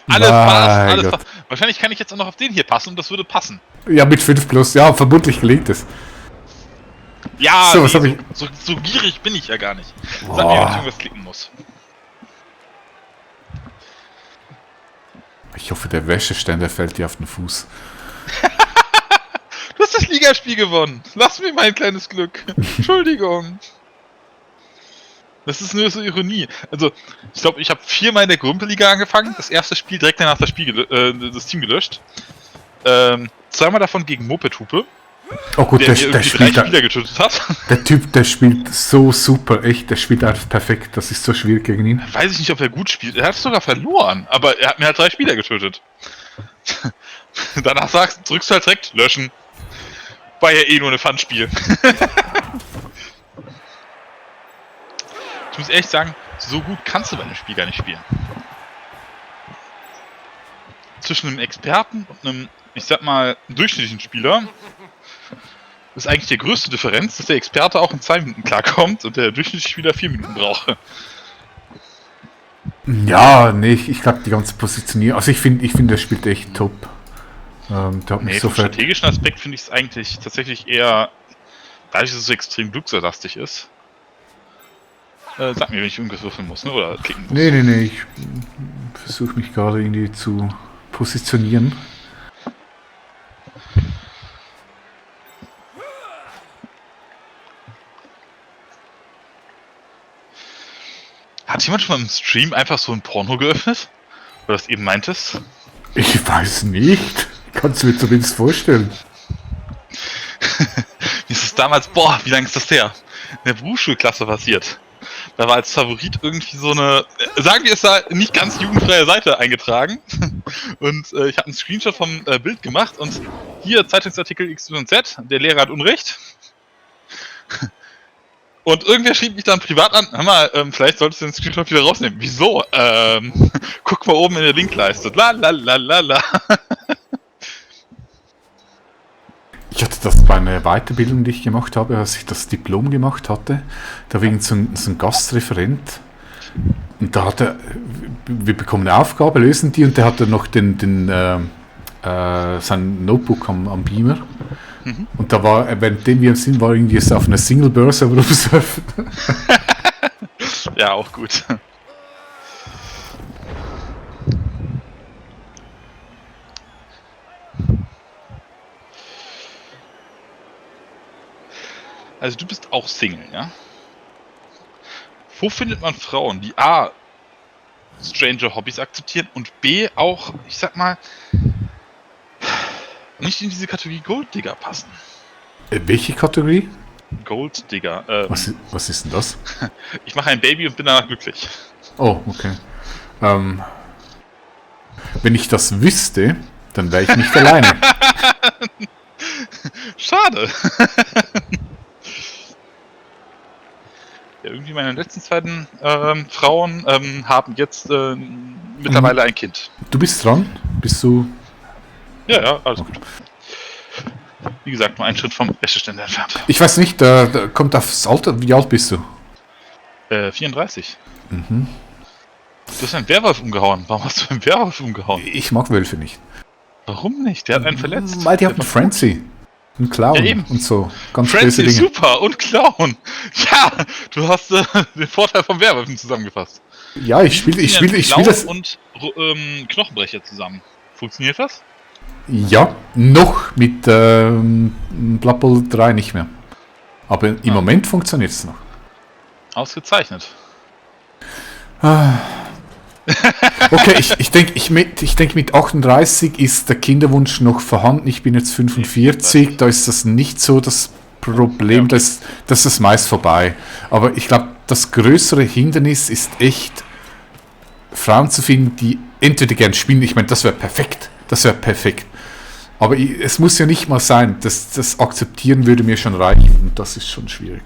Alles passt, Mein alles Gott. passt. Wahrscheinlich kann ich jetzt auch noch auf den hier passen und das würde passen. Ja, mit 5 plus. Ja, vermutlich gelingt es. Ja, So, was hab ich? so gierig bin ich ja gar nicht. Sag mir, Boah. wenn ich irgendwas klicken muss. Ich hoffe, der Wäscheständer fällt dir auf den Fuß. Du hast das Ligaspiel gewonnen. Lass mir mein kleines Glück. Entschuldigung. Das ist nur so Ironie. Also, ich glaube, ich habe 4-mal in der Grumpeliga angefangen. Das erste Spiel direkt danach das Team gelöscht. 2-mal davon gegen Moped-Hupe, Oh gut, der der mir irgendwie 3 spielt. Spieler getötet hat. Der Typ, der spielt so super, echt. Der spielt einfach perfekt. Das ist so schwierig gegen ihn. Weiß ich nicht, ob er gut spielt. Er hat sogar verloren, aber er hat mir halt 3 Spieler getötet. Danach drückst du halt direkt löschen. War ja eh nur eine Fun-Spiel. Ich muss ehrlich sagen, so gut kannst du bei einem Spiel gar nicht spielen. Zwischen einem Experten und einem, ich sag mal, durchschnittlichen Spieler ist eigentlich die größte Differenz, dass der Experte auch in 2 Minuten klarkommt und der durchschnittliche Spieler 4 Minuten braucht. Ja, nee, ich glaube, die ganze Positionierung. Also, ich finde, der spielt echt top. Der hat mich Nee, so vom strategischen Aspekt finde ich es eigentlich tatsächlich eher, dadurch, dass es so extrem glückslastig ist. Sag mir, wenn ich irgendwas würfeln muss, ne? Oder klicken muss. Nee. Ich versuche mich gerade irgendwie zu positionieren. Hat jemand schon mal im Stream einfach so ein Porno geöffnet? Weil du das eben meintest? Ich weiß nicht. Kannst du mir zumindest vorstellen. Mir ist es damals, boah, wie lange ist das her? In der Berufsschulklasse passiert. Da war als Favorit irgendwie so eine, sagen wir es da, nicht ganz jugendfreie Seite eingetragen. Und ich habe einen Screenshot vom Bild gemacht und hier Zeitungsartikel XYZ, der Lehrer hat Unrecht. Und irgendwer schrieb mich dann privat an, hör mal, vielleicht solltest du den Screenshot wieder rausnehmen. Wieso? Guck mal oben in der Linkleiste. La la la la la. Ich hatte das bei einer Weiterbildung, die ich gemacht habe, als ich das Diplom gemacht hatte. Da war so ein Gastreferent. Und da hat er, wir bekommen eine Aufgabe, lösen die, und der hatte noch sein Notebook am Beamer. Mhm. Und da war, währenddem wir im Sinn war, irgendwie so auf einer Single-Börse rumsurfen. Ja, auch gut. Also du bist auch Single, ja? Wo findet man Frauen, die A, strange Hobbys akzeptieren und B, auch, ich sag mal, nicht in diese Kategorie Golddigger passen? Welche Kategorie? Golddigger. Was ist denn das? Ich mache ein Baby und bin danach glücklich. Oh, okay. Wenn ich das wüsste, dann wäre ich nicht alleine. Schade. Ja, irgendwie meine letzten 2 Frauen haben jetzt mittlerweile ein Kind. Du bist dran? Bist du... Ja, alles gut. Wie gesagt, nur einen Schritt vom Wäscheständer entfernt. Ich weiß nicht, da kommt aufs Alter. Wie alt bist du? 34. Mhm. Du hast einen Werwolf umgehauen. Warum hast du einen Werwolf umgehauen? Ich mag Wölfe nicht. Warum nicht? Der hat einen verletzt. Weil die haben einen Frenzy. Einen Clown Ja, eben. und so. Ganz Frenzy böse ist Dinge. super und Clown. Ja, du hast den Vorteil vom Werwolfen zusammengefasst. Ja, ich spiele Clown das. und Knochenbrecher zusammen. Funktioniert das? Ja, noch mit Blood Bowl 3 nicht mehr. Aber im Moment funktioniert es noch. Ausgezeichnet. Okay, ich denke mit 38 ist der Kinderwunsch noch vorhanden. Ich bin jetzt 45, da ist das nicht so das Problem, Ja, okay. das ist meist vorbei. Aber ich glaube, das größere Hindernis ist echt, Frauen zu finden, die entweder gern spielen. Ich meine, das wäre perfekt. Aber es muss ja nicht mal sein. Das Akzeptieren würde mir schon reichen. Und das ist schon schwierig.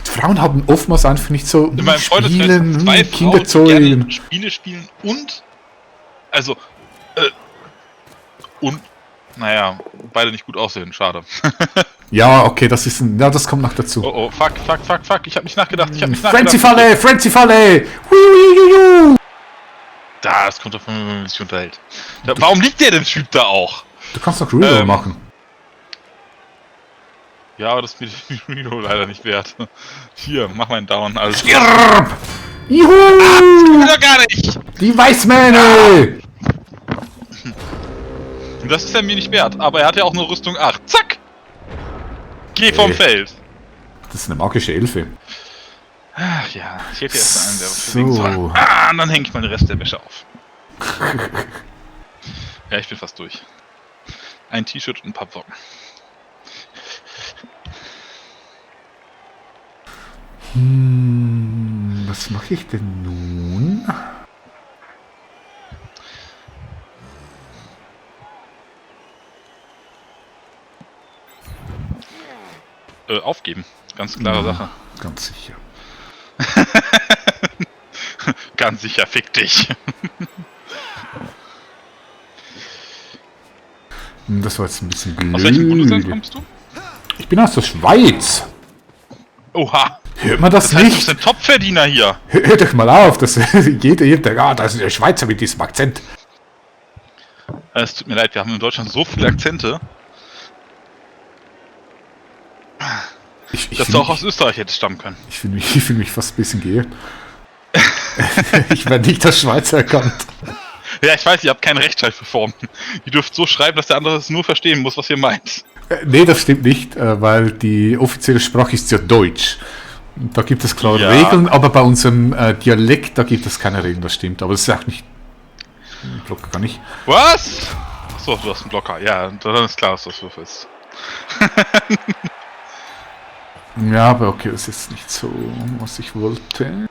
Frauen haben oftmals einfach nicht so In meinem Freundeskreis Spielen, 2 Frauen, Kinder die zeugen. gerne Spiele spielen und naja, beide nicht gut aussehen, schade. Ja, okay, das kommt noch dazu. Oh, fuck, ich hab nicht nachgedacht, Frenzy-Falle! Da das kommt davon, wenn man sich unterhält. Warum liegt der denn Typ da auch? Du kannst doch Reload machen. Ja, aber das ist mir die Reload leider nicht wert. Hier, mach meinen Down. Also, Stirb! Juhu! will doch gar nicht! Die Weißmähne! Das ist er mir nicht wert, aber er hat ja auch nur Rüstung 8. Zack! Geh vom Feld! Das ist eine magische Elfe. Ach ja, ich hätte erst einen, der was So. bewegen soll. Und dann hänge ich mal den Rest der Wäsche auf. Ja, ich bin fast durch. Ein T-Shirt und ein paar Socken. Was mache ich denn nun? Aufgeben. Ganz klare Sache. Ganz sicher. Ganz sicher, fick dich. Das war jetzt ein bisschen blöd. Aus welchem Bundesland kommst du? Ich bin aus der Schweiz. Oha. Hört man das Das heißt, du nicht? bist ein Topverdiener hier. Hört euch mal auf. Das jeder, das ist der Schweizer mit diesem Akzent. Es tut mir leid, wir haben in Deutschland so viele Akzente, dass du auch aus Österreich hättest stammen können. Ich fühl mich fast ein bisschen geehrt. Ich werde nicht als Schweizer erkannt. Ja, ich weiß, ihr habt keine Rechtschreibreform. Ihr dürft so schreiben, dass der andere es nur verstehen muss, was ihr meint. Nee, das stimmt nicht, weil die offizielle Sprache ist ja Deutsch. Da gibt es klare Ja. Regeln, aber bei unserem Dialekt, da gibt es keine Regeln, das stimmt. Aber das ist auch nicht... Blocker gar nicht. Was? Achso, du hast einen Blocker. Ja, dann ist klar, dass das so ist. Ja, aber okay, das ist nicht so, was ich wollte.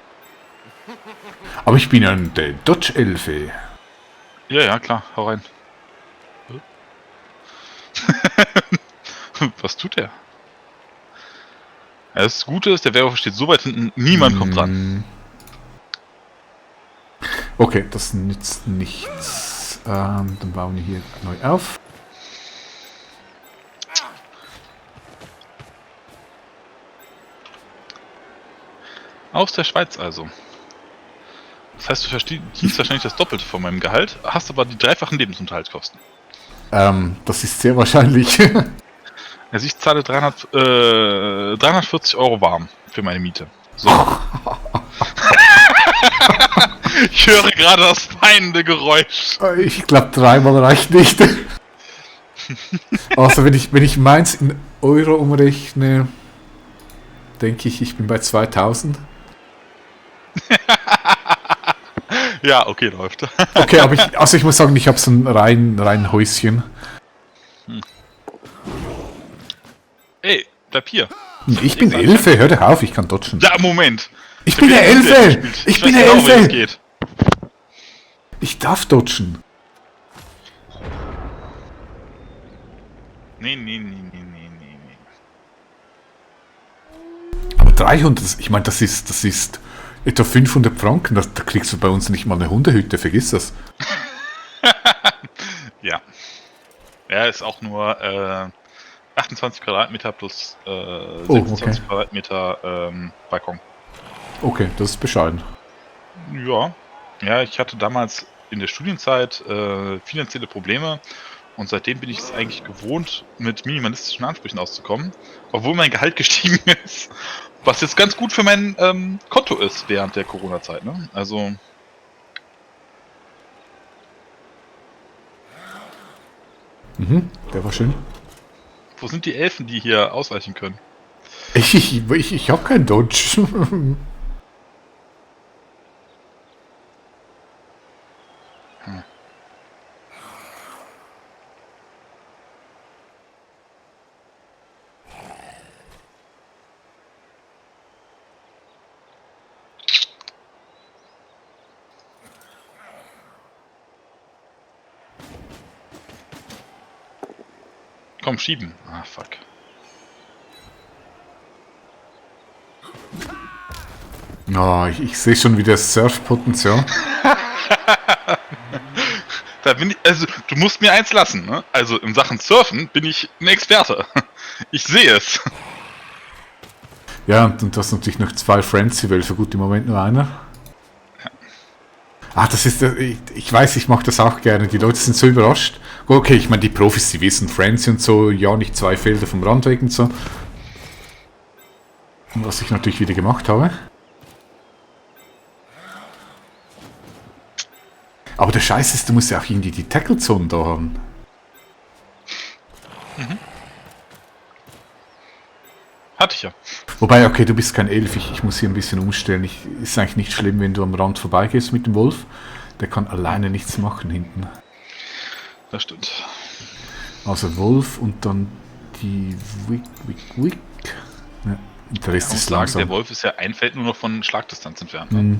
Aber ich bin ja der Dodge-Elfe. Ja, ja, klar, hau rein. Was tut der? Ja, das Gute ist, der Werwolf steht so weit hinten, niemand kommt dran. Okay, das nützt nichts. Dann bauen wir hier neu auf. Aus der Schweiz also. Das heißt, du verdienst wahrscheinlich das Doppelte von meinem Gehalt, hast aber die dreifachen Lebensunterhaltskosten. Das ist sehr wahrscheinlich. Also ich zahle 340 Euro warm für meine Miete. So. Ich höre gerade das weinende Geräusch. Ich glaube, 3-mal reicht nicht. Also wenn ich meins in Euro umrechne, denke ich, ich bin bei 2000. Ja, okay, läuft. Okay, aber ich muss sagen, ich habe so ein rein Häuschen. Ey, bleib hier. Ich bin Elfe, hör doch auf, ich kann dodgen. Ja, Moment. Ich bin der Elfe! Ich bin der weiß genau, wie das Elfe! geht. Ich darf dodgen. Nee. Aber 300, ich meine, das ist etwa 500 Franken. Da kriegst du bei uns nicht mal eine Hundehütte, vergiss das. Ja. Er ist auch nur 28 Quadratmeter plus 26 okay. Quadratmeter Balkon. Okay, das ist bescheiden. Ja. Ja, ich hatte damals in der Studienzeit finanzielle Probleme und seitdem bin ich es eigentlich gewohnt, mit minimalistischen Ansprüchen auszukommen, obwohl mein Gehalt gestiegen ist. Was jetzt ganz gut für mein Konto ist während der Corona-Zeit, ne? Also. Der war schön. Wo sind die Elfen, die hier ausweichen können? Ich habe kein Dodge. Komm, schieben. Ah, fuck. Oh, ich sehe schon wieder Surfpotenzial. Da bin ich, also, du musst mir eins lassen, ne? Also, in Sachen Surfen bin ich ein Experte. Ich sehe es. Ja, und du hast natürlich noch 2 Friends, die für gut im Moment nur einer. Ah, das ist, ich weiß, ich mache das auch gerne. Die Leute sind so überrascht. Okay, ich meine, die Profis, die wissen, Frenzy und so, ja, nicht 2 Felder vom Rand weg und so. Was ich natürlich wieder gemacht habe. Aber der Scheiß ist, du musst ja auch irgendwie die Tackle-Zone da haben. Hatte ich ja. Wobei, okay, du bist kein Elf, ich muss hier ein bisschen umstellen. Ist eigentlich nicht schlimm, wenn du am Rand vorbeigehst mit dem Wolf. Der kann alleine nichts machen hinten. Das stimmt. Also Wolf und dann die Wick. Ja, der Rest Ich muss ist sagen, langsam. der Wolf ist ja ein Feld nur noch von Schlagdistanz entfernt. Ne?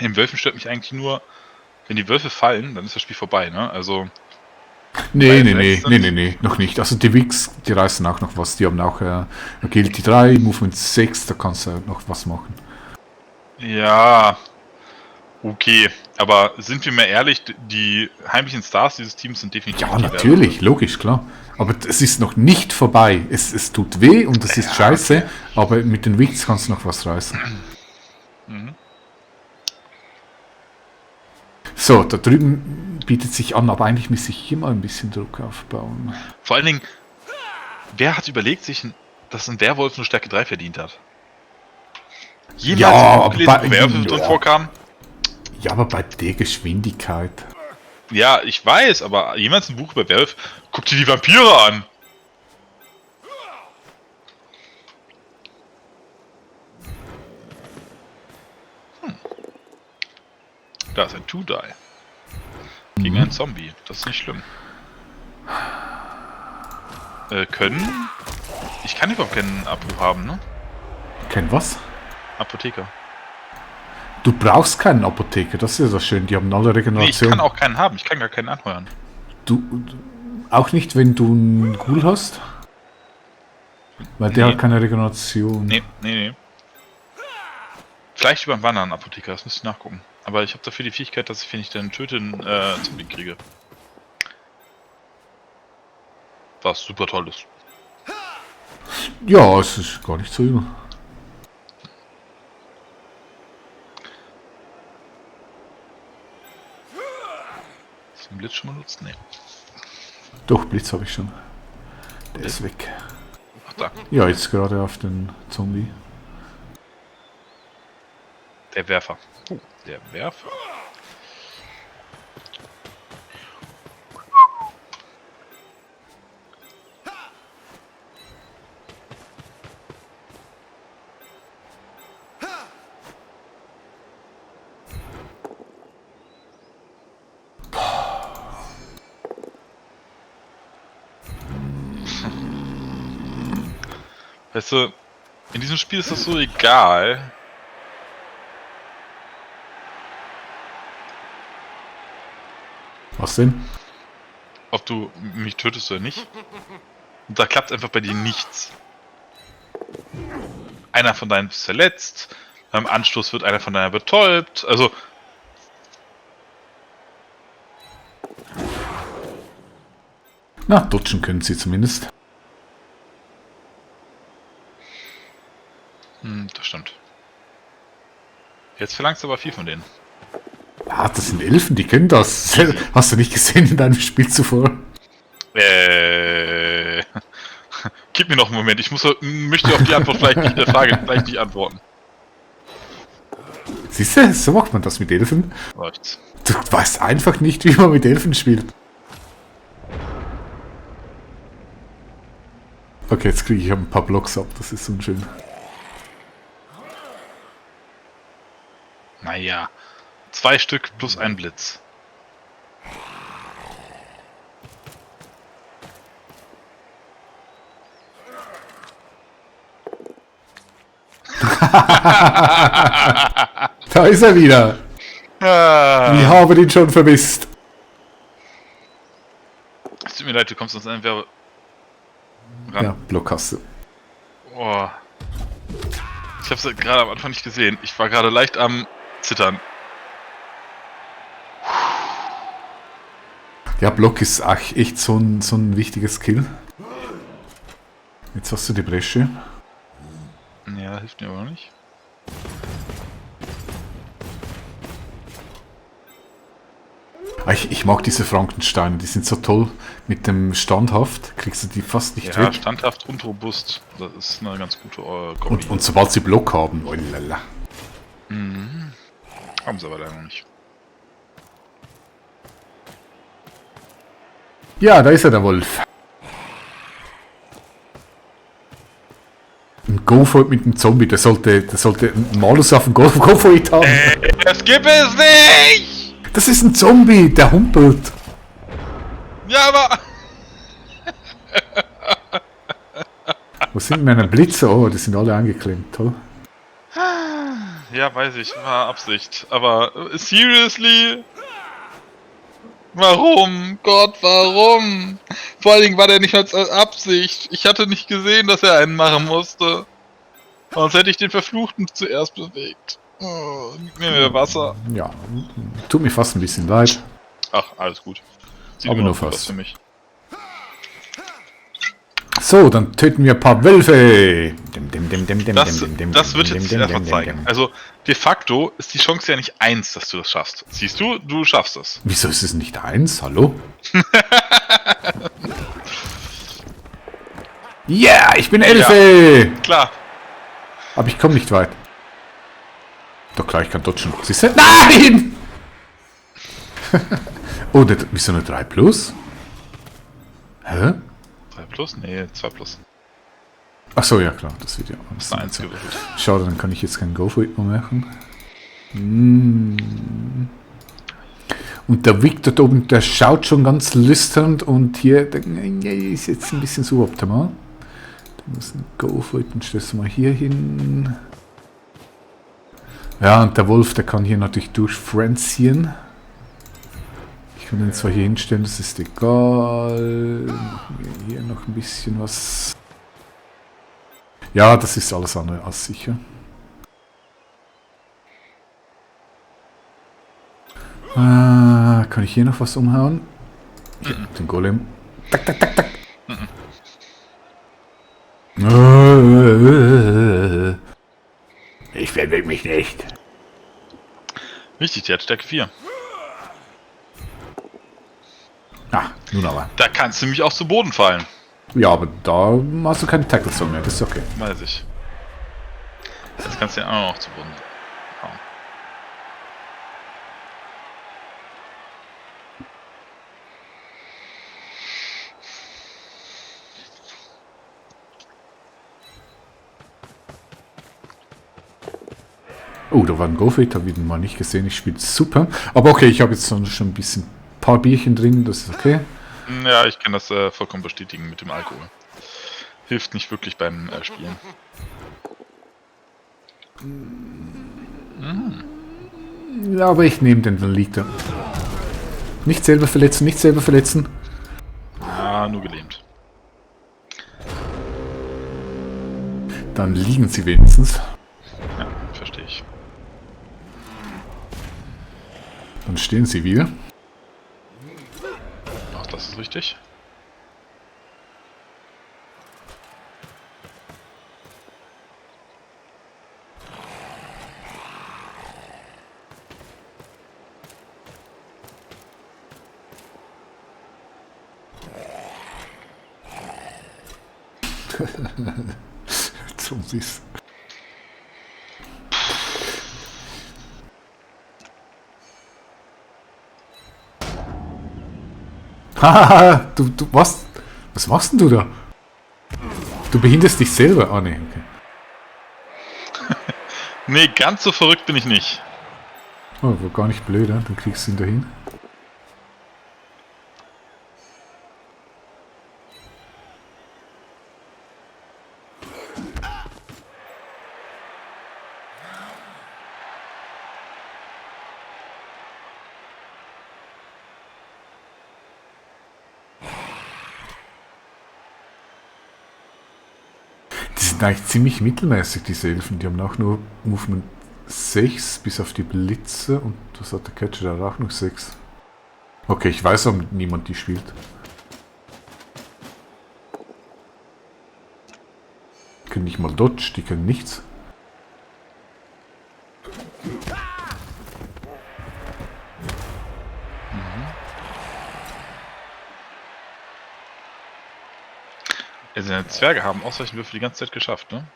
Den Wölfen stört mich eigentlich nur, wenn die Wölfe fallen, dann ist das Spiel vorbei, ne? Also. Nee, noch nicht. Also die Wicks, die reißen auch noch was. Die haben auch Agility 3, Movement 6, da kannst du noch was machen. Ja. Okay. Aber sind wir mal ehrlich, die heimlichen Stars dieses Teams sind definitiv. Ja, natürlich, logisch, klar. Aber es ist noch nicht vorbei. Es tut weh und es ist scheiße, okay. Aber mit den Wicks kannst du noch was reißen. So, da drüben bietet sich an, aber eigentlich müsste ich hier mal ein bisschen Druck aufbauen. Vor allen Dingen, wer hat überlegt sich, dass ein Werwolf nur Stärke 3 verdient hat? Jemals gelesen, wo Werwölfe drin vorkamen? Ja, aber bei der Geschwindigkeit. Ja, ich weiß, aber jemals ein Buch über Werwolf, guck dir die Vampire an! Da ist ein Two-Die. Gegen einen Zombie. Das ist nicht schlimm. Können? Ich kann überhaupt keinen Abbruch haben, ne? Kein was? Apotheker. Du brauchst keinen Apotheker, das ist ja das schön. Die haben alle Regeneration. Nee, ich kann auch keinen haben. Ich kann gar keinen anheuern. Du auch nicht, wenn du einen Ghoul hast? Weil der hat keine Regeneration. Nee. Vielleicht über einen Bananen-Apotheker, das müsste ich nachgucken. Aber ich habe dafür die Fähigkeit, dass ich, wenn ich den töte, einen Zombie kriege. Was super toll ist. Ja, es ist gar nicht so übel. Hast du den Blitz schon benutzt? Nee. Doch, Blitz habe ich schon. Der ist weg. Ach da. Ja, jetzt gerade auf den Zombie. Der Werfer. Der Werfer. Weißt du, in diesem Spiel ist das so egal. Was denn? Ob du mich tötest oder nicht. Und da klappt einfach bei dir nichts. Einer von deinen ist verletzt, beim Anstoß wird einer von deiner betäubt, also... Na, dodgen können sie zumindest. Das stimmt. Jetzt verlangst du aber viel von denen. Ah, das sind Elfen, die können das. Hast du nicht gesehen in deinem Spiel zuvor? Gib mir noch einen Moment, möchte auf die Antwort Frage vielleicht nicht antworten. Siehst du, so macht man das mit Elfen. Läuft's. Du weißt einfach nicht, wie man mit Elfen spielt. Okay, jetzt kriege ich ein paar Blocks ab, das ist unschön. Naja, 2 Stück plus ein Blitz. Da ist er wieder. Ich habe ihn schon vermisst. Es tut mir leid, du kommst uns entweder ran. Ja, Block hast du. Oh. Ich habe es gerade am Anfang nicht gesehen. Ich war gerade leicht am Zittern. Ja, Block ist echt so ein wichtiger Skill. Jetzt hast du die Bresche. Ja, hilft mir aber nicht. Ich mag diese Frankensteine, die sind so toll. Mit dem Standhaft kriegst du die fast nicht Ja, weg. standhaft und robust. Das ist eine ganz gute Kombi. Und sobald sie Block haben, oh lala. Haben sie aber leider noch nicht. Ja, da ist er, der Wolf. Ein Gofoid mit einem Zombie, der sollte einen Malus auf dem Gofoid haben. Das gibt es nicht! Das ist ein Zombie, der humpelt. Ja, aber... Wo sind meine Blitze? Oh, die sind alle angeklemmt, toll. Ja, weiß ich, war Absicht. Aber, seriously? Warum? Gott, warum? Vor allen Dingen war der nicht als Absicht. Ich hatte nicht gesehen, dass er einen machen musste. Sonst hätte ich den Verfluchten zuerst bewegt. Oh, gib mir wieder Wasser. Ja, tut mir fast ein bisschen leid. Ach, alles gut. Sieht Aber immer nur noch gut fast. aus für mich. So, dann töten wir ein paar Wölfe. Das wird jetzt erstmal zeigen. Also, de facto ist die Chance ja nicht 1, dass du das schaffst. Siehst du? Du schaffst es. Wieso ist es nicht 1? Hallo? Ja, yeah, ich bin Elfe! Ja, klar. Aber ich komme nicht weit. Doch klar, ich kann dodgen. Siehst du? Nein! Oh, wieso eine 3 plus? Hä? 3 plus? Nee, 2 plus. Ach so, ja klar, das wird ja. Das ist eine 1 gewürfelt. Schade, dann kann ich jetzt keinen Go-For-It mehr machen. Mm. Und der Vic dort oben, der schaut schon ganz lüsternd und hier der ist jetzt ein bisschen suboptimal. Da muss ein Go-For-It und stellst du mal hier hin. Ja, und der Wolf, der kann hier natürlich durchfrenzieren. Ich kann den zwar hier hinstellen, das ist egal. Machen wir hier noch ein bisschen was. Ja, das ist alles andere als sicher. Kann ich hier noch was umhauen? Ja, den Golem. Tak, tak, tak, tak. Ich bewege mich nicht. Richtig, der hat Stärke 4. Ah, nun aber. Da kannst du nämlich auch zu Boden fallen. Ja, aber da hast du keine Tackles mehr, das ist okay. Weiß ich. Jetzt kannst du ja auch noch zu Boden hauen. Oh, da war ein Go-Fit, habe ich ihn mal nicht gesehen. Ich spiele super. Aber okay, ich habe jetzt schon ein bisschen paar Bierchen drin, das ist okay. Ja, ich kann das vollkommen bestätigen mit dem Alkohol. Hilft nicht wirklich beim Spielen. Ja, aber ich nehme den, dann liegt er. Nicht selber verletzen, nicht selber verletzen. Ja, nur gelähmt. Dann liegen sie wenigstens. Ja, verstehe ich. Dann stehen sie wieder. Ach, das ist richtig. Zombies. Hahaha, du, was? Was machst denn du da? Du behinderst dich selber? Ah, ne, okay. Nee, ganz so verrückt bin ich nicht. Oh, war gar nicht blöd, ne? Dann kriegst du ihn dahin. Die sind eigentlich ziemlich mittelmäßig, diese Elfen. Die haben auch nur Movement 6 bis auf die Blitze und was hat der Catcher da auch noch 6. Okay, ich weiß, warum niemand die spielt. Die können nicht mal Dodge, die können nichts. Also die Zwerge haben Ausweichenwürfe die ganze Zeit geschafft, ne?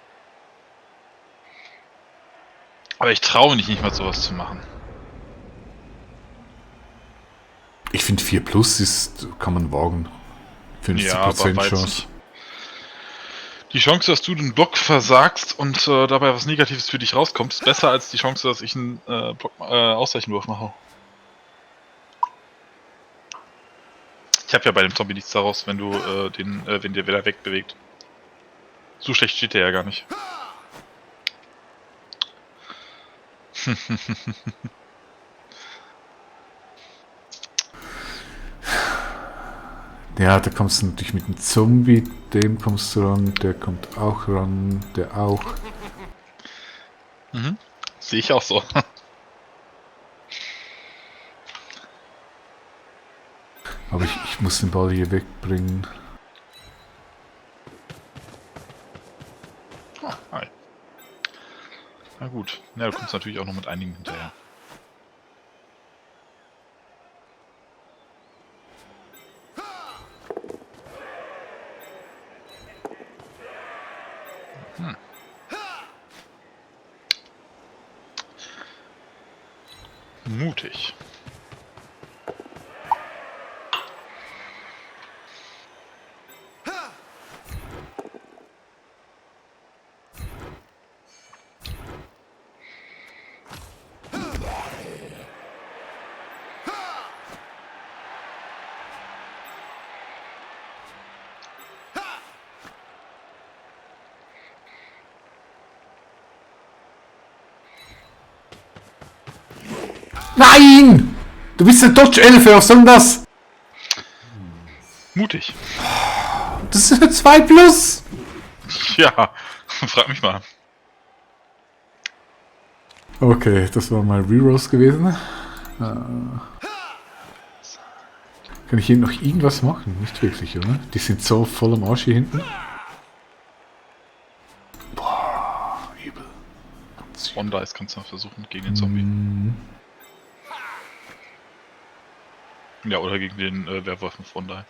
Aber ich traue mich nicht mal sowas zu machen. Ich finde 4 plus kann man wagen. 50% Chance. Die Chance, dass du den Block versagst und dabei was Negatives für dich rauskommt, ist besser als die Chance, dass ich einen Ausweichenwurf mache. Ich habe ja bei dem Zombie nichts daraus, wenn du wenn der wieder wegbewegt. So schlecht steht der ja gar nicht. Ja, da kommst du natürlich mit dem Zombie, dem kommst du ran, der kommt auch ran, der auch. Mhm. Sehe ich auch so. Aber ich muss den Ball hier wegbringen. Ah, hi. Na gut. Ja, du kommst natürlich auch noch mit einigen hinterher. Mutig. Nein! Du bist ein Dodge-Elfe, was soll denn das? Mutig. Das ist eine 2 plus! Ja, frag mich mal. Okay, das war mal Rerolls gewesen. Kann ich hier noch irgendwas machen? Nicht wirklich, oder? Die sind so voll am Arsch hier hinten. Boah, übel. One Dice kannst du noch versuchen gegen den Zombie. Ja, oder gegen den Werwolf von One Die.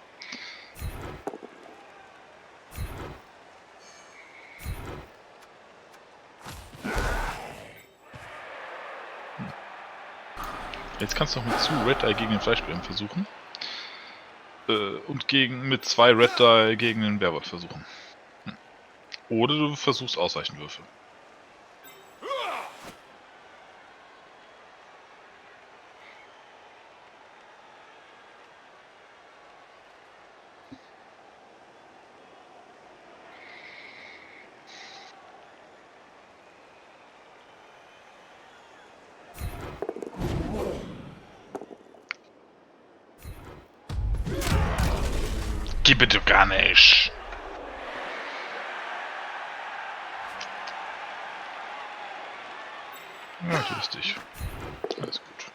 Jetzt kannst du noch mit zu Red Eye gegen den Fleischbären versuchen. Und mit 2 Red Die gegen den Werwolf versuchen. Oder du versuchst Ausweichenwürfe. Gib bitte gar nicht. Ja, hier ist dich. Alles gut.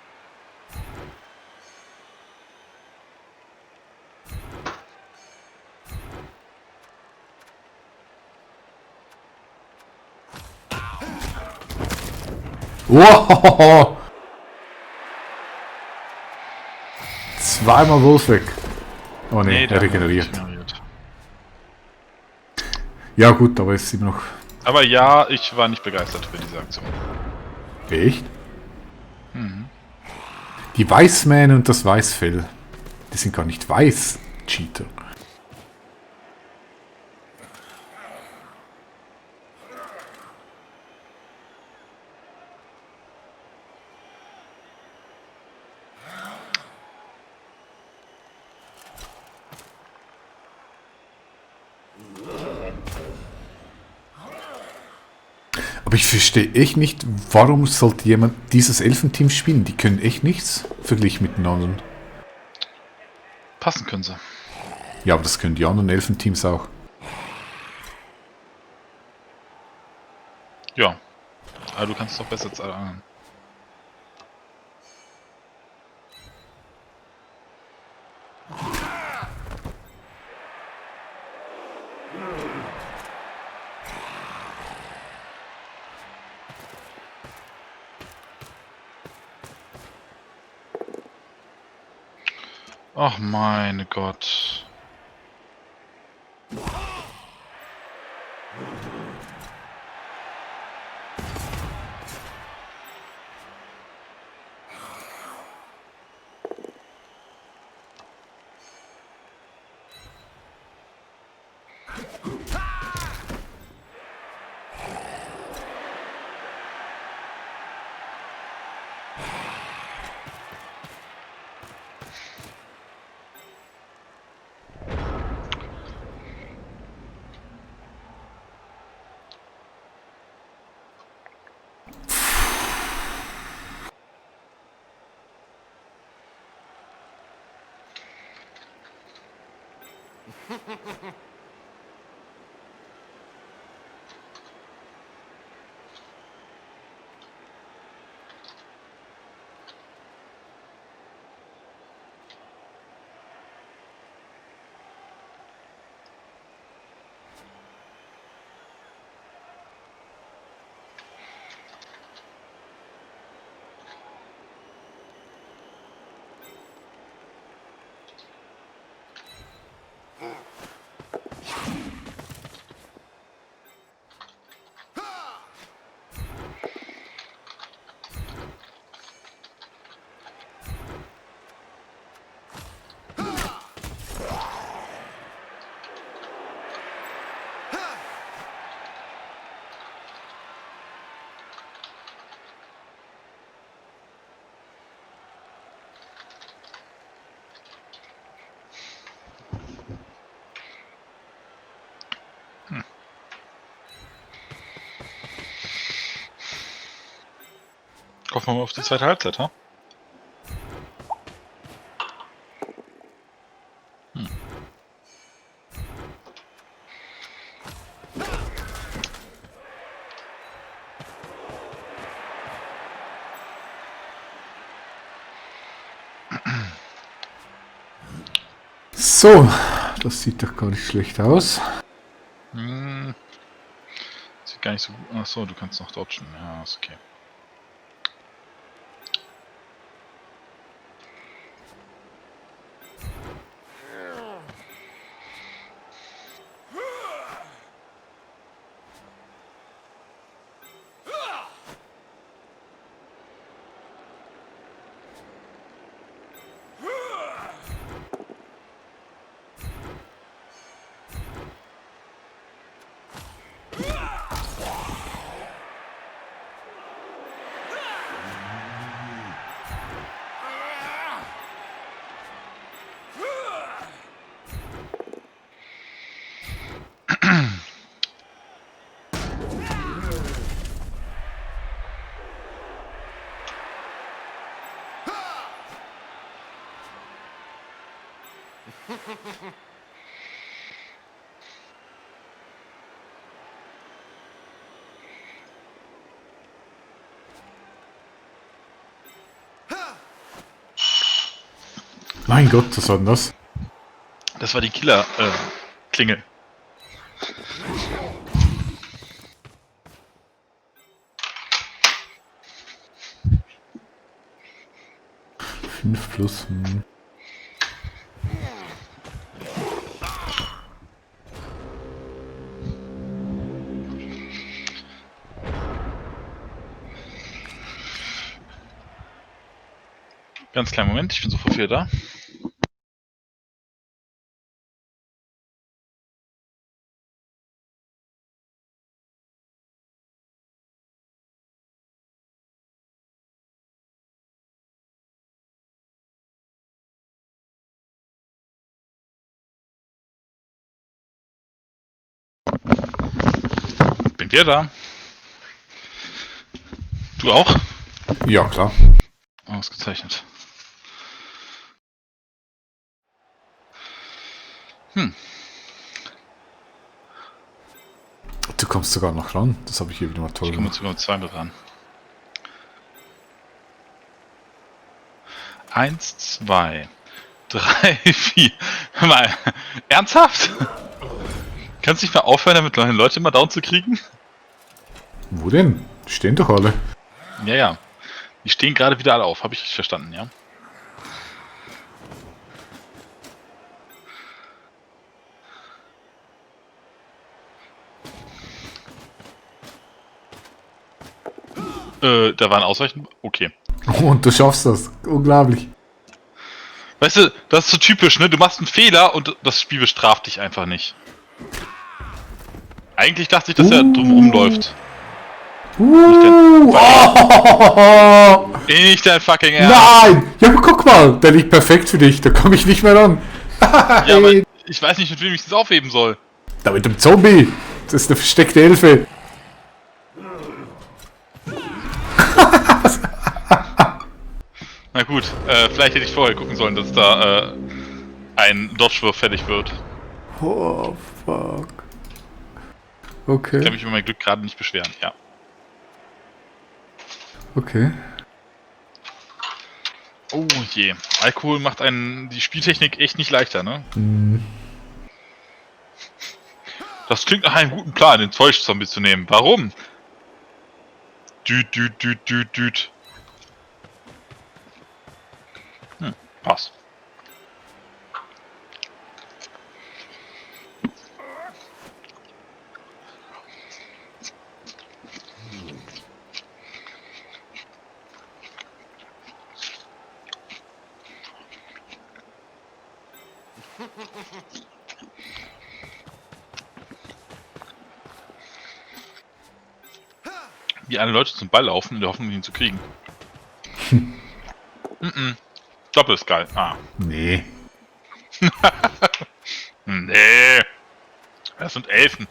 Wow! Zweimal Wolf weg. Oh ne, er regeneriert. Ja gut, aber es ist immer noch... Aber ja, ich war nicht begeistert für diese Aktion. Echt? Die Weißmähne und das Weißfell. Die sind gar nicht weiß, Cheater. Aber ich verstehe echt nicht, warum sollte jemand dieses Elfenteam spielen? Die können echt nichts verglichen mit den anderen. Passen können sie. Ja, aber das können die anderen Elfenteams auch. Ja. Aber du kannst es doch besser als alle anderen. Ach meine Gott. Hoffen wir mal auf die zweite Halbzeit, ha? So, das sieht doch gar nicht schlecht aus. Sieht gar nicht so gut. Achso, du kannst noch dodgen. Ja, ist okay. Mein Gott, was war denn das? Das war die Killer-Klingel. Fünf plus. Ganz kleinen Moment, ich bin sofort wieder da. Bin wieder da. Du auch? Ja, klar. Ausgezeichnet. Du kommst sogar noch ran. Das habe ich hier wieder mal toll Ich komme gemacht. sogar mit 2 ran. 1, 2, 3, 4. Hör mal, ernsthaft? Kannst du nicht mal aufhören, damit Leute immer down zu kriegen? Wo denn? Die stehen doch alle. Ja, ja. Die stehen gerade wieder alle auf. Habe ich richtig verstanden, ja? Da war ein Ausweichen. Okay. Und du schaffst das. Unglaublich. Weißt du, das ist so typisch, ne? Du machst einen Fehler und das Spiel bestraft dich einfach nicht. Eigentlich dachte ich, dass er drumherum läuft. Nicht dein fucking Ernst. Nein! Ja, aber guck mal, der liegt perfekt für dich, da komme ich nicht mehr ran. Ja, aber ich weiß nicht, mit wem ich das aufheben soll. Da mit dem Zombie! Das ist eine versteckte Hilfe. Na gut, vielleicht hätte ich vorher gucken sollen, dass da ein Dodge-Wurf fertig wird. Oh, fuck. Ich kann Okay, mich über mein Glück gerade nicht beschweren, ja. okay. Oh je, Alkohol macht einen die Spieltechnik echt nicht leichter, ne? Das klingt nach einem guten Plan, den Zeug-Zombie zu nehmen. Warum? Düt. Passt. Wie alle Leute zum Ball laufen, in der Hoffnung, ihn zu kriegen. Doppel ist geil. Ah. Nee. Nee. Das sind Elfen.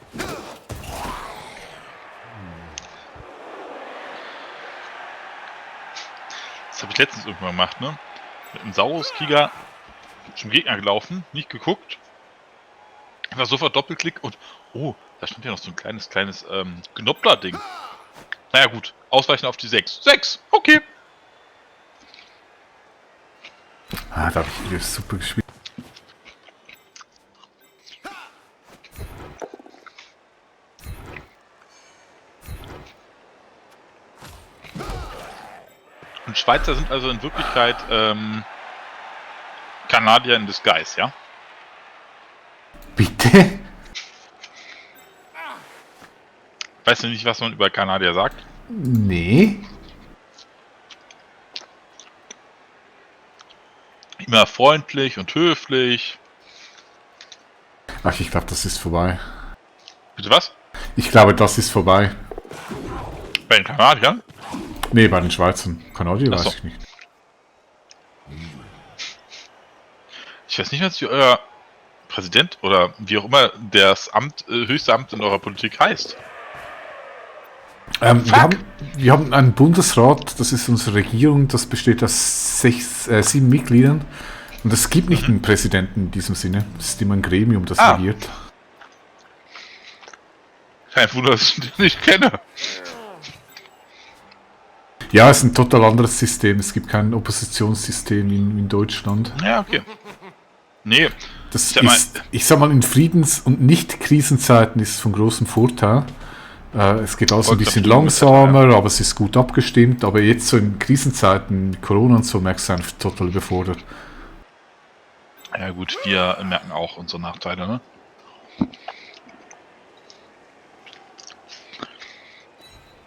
Das habe ich letztens irgendwann gemacht, ne? Mit einem Saurus-Krieger zum Gegner gelaufen, nicht geguckt. War sofort Doppelklick und... Oh, da stand ja noch so ein kleines Knoppler-Ding. Naja gut, ausweichen auf die 6. 6, okay. Ah, da habe ich wieder super gespielt. Und Schweizer sind also in Wirklichkeit Kanadier in Disguise, ja? Bitte? Weißt du nicht, was man über Kanadier sagt? Nee. Immer freundlich und höflich. Ach, ich glaube, das ist vorbei. Bitte was? Ich glaube, das ist vorbei. Bei den Kanadiern? Nee, bei den Schweizern. Kanadier Ach so. weiß ich nicht. Ich weiß nicht, wie euer Präsident oder wie auch immer das Amt, höchste Amt in eurer Politik heißt. Wir haben einen Bundesrat, das ist unsere Regierung, das besteht aus 7 Mitgliedern. Und es gibt nicht einen Präsidenten in diesem Sinne. Es ist immer ein Gremium, das regiert. Kein Wunder, dass ich den nicht kenne. Ja, es ist ein total anderes System. Es gibt kein Oppositionssystem in Deutschland. Ja, okay. Nee, Das ist, ich sag mal, in Friedens- und Nicht-Krisenzeiten ist es von großem Vorteil. Es geht also ein bisschen langsamer, aber es ist gut abgestimmt. Aber jetzt so in Krisenzeiten, mit Corona und so, merkst du einfach total überfordert. ja gut, wir merken auch unsere Nachteile, ne?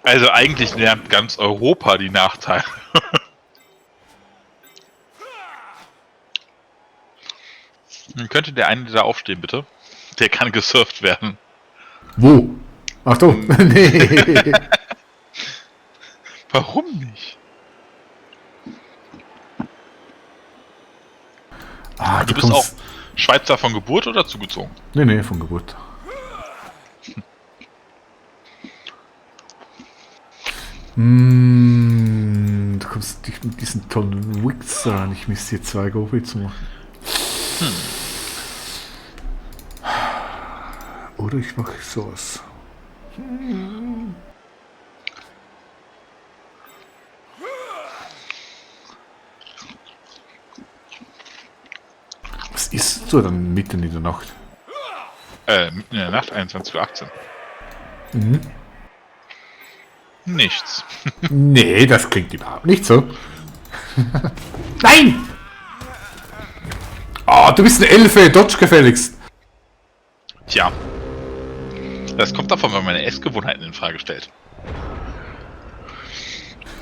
Also eigentlich lernt ganz Europa die Nachteile. Dann könnte der eine da aufstehen, bitte? Der kann gesurft werden. Wo? Ach so, nee. Warum nicht? Ah, Du bist auch Schweizer von Geburt oder zugezogen? Nee, von Geburt. Du kommst nicht mit diesen tollen Wicks rein. Ich müsste hier 2 Goblins machen. Oder ich mache sowas. Was isst du dann mitten in der Nacht? Mitten in der Nacht, 21:18 Uhr. Nichts. Nee, das klingt überhaupt nicht so. Nein! Ah, du bist eine Elfe, Dodge gefälligst. Tja. Das kommt davon, wenn man meine Essgewohnheiten in Frage stellt.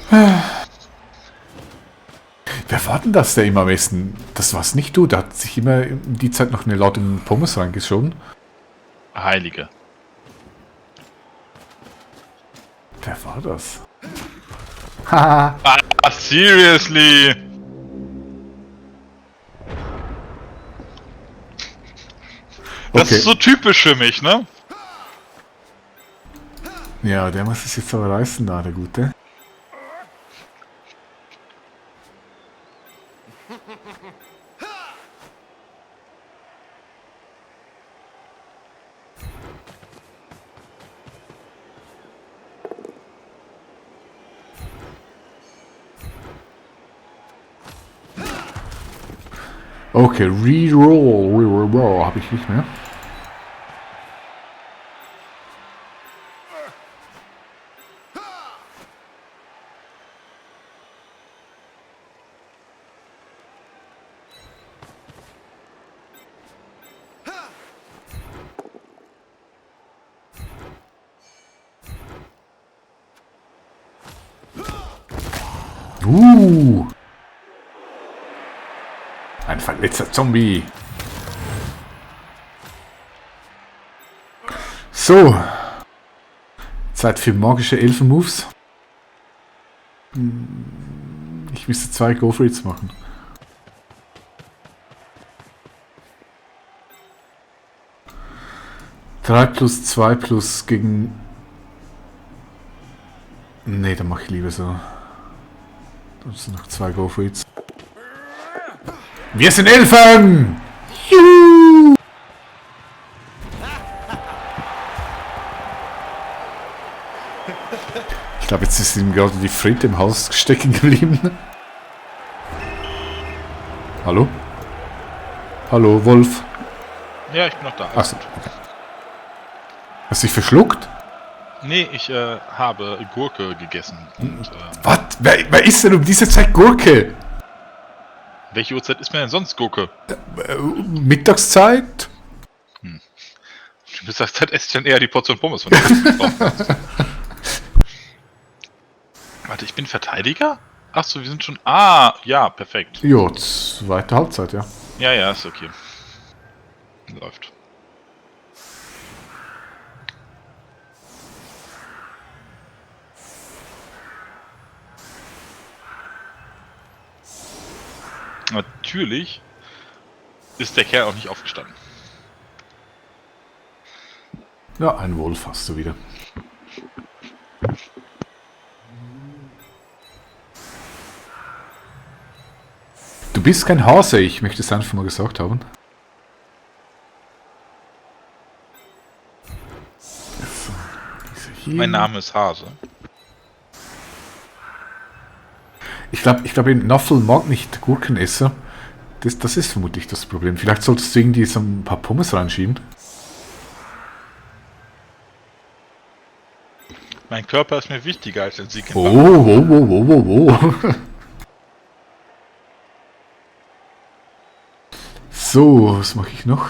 Wer war denn das, der immer am besten? Das war's nicht du, da hat sich immer in die Zeit noch eine laute Pommes reingeschoben. Heilige. Wer war das? Haha. Ah, seriously? Das Okay. ist so typisch für mich, ne? Ja, der muss es jetzt aber reißen da, der Gute. Okay, Reroll habe ich nicht mehr. Ein verletzter Zombie. So. Zeit für magische Elfen-Moves. Ich müsste 2 Go-For-Its machen. Drei plus 2 plus gegen... Nee, dann mache ich lieber so. Dann sind noch 2 Go-For-Its. Wir sind Elfen! Juhu! Ich glaube, jetzt ist ihm gerade die Fred im Haus stecken geblieben. Hallo? Hallo, Wolf. Ja, ich bin noch da. Achso. Okay. Hast du dich verschluckt? Nee, ich habe Gurke gegessen. Und, Was? Wer isst denn um diese Zeit Gurke? welche Uhrzeit ist mir denn sonst Gurke? Mittagszeit? Du Mittagszeit esse ich dann eher die Portion Pommes von der du brauchst. Warte, ich bin Verteidiger? Achso, wir sind schon... Ah, ja, perfekt. Jo, zweite Halbzeit, ja. Ja, ja, ist okay. Läuft. Natürlich ist der Kerl auch nicht aufgestanden. Ja, ein Wolf hast du wieder. Du bist kein Hase, ich möchte es einfach mal gesagt haben. So, diese hier. Mein Name ist Hase. Ich glaube, in Naffel mag nicht Gurkenesser. Das ist vermutlich das Problem. Vielleicht solltest du irgendwie so ein paar Pommes reinschieben. Mein Körper ist mir wichtiger als ein Sieg in Oh, Waffen. oh. So, was mache ich noch?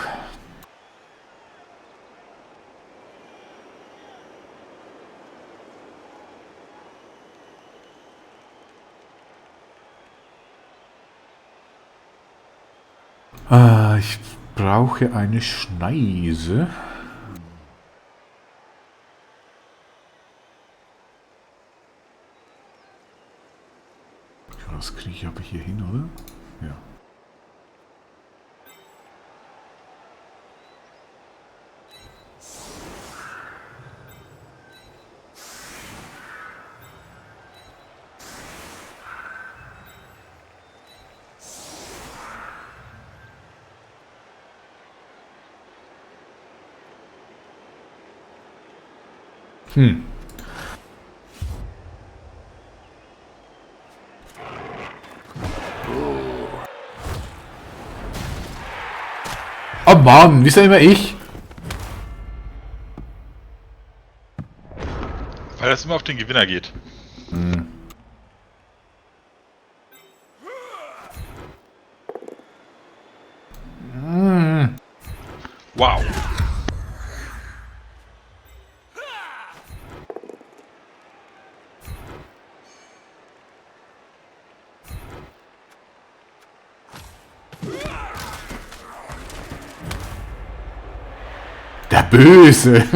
Ich brauche eine Schneise. Das kriege ich aber hier hin, oder? Ja. Oh Mann, wieso immer ich? Weil das immer auf den Gewinner geht. Wow. Der Böse.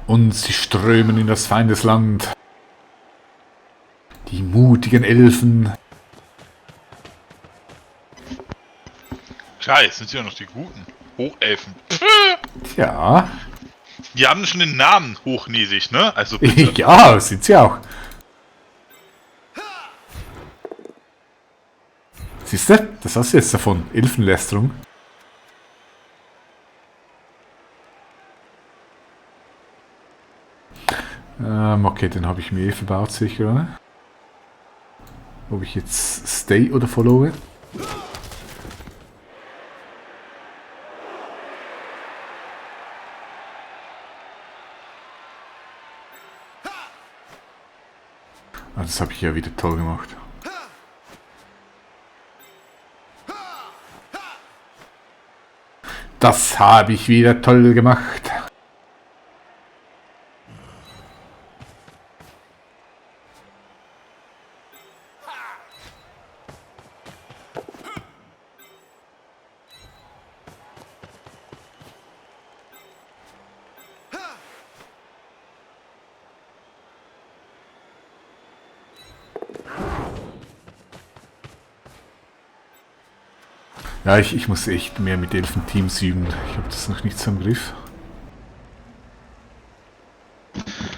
Und sie strömen in das Feindesland. Die mutigen Elfen. Klar, jetzt sind ja noch die guten Hochelfen. Ja. Die haben schon den Namen hochnäsig, ne? Also bitte. Ja, sind sie auch. Siehst du? Das hast du jetzt davon. Elfenlästerung. Okay, den habe ich mir eh verbaut, sicher. Ob ich jetzt stay oder followe? Ah, das habe ich ja wieder toll gemacht. Das habe ich wieder toll gemacht. Ja, ich muss echt mehr mit Elfenteams üben. Ich habe das noch nicht so im Griff.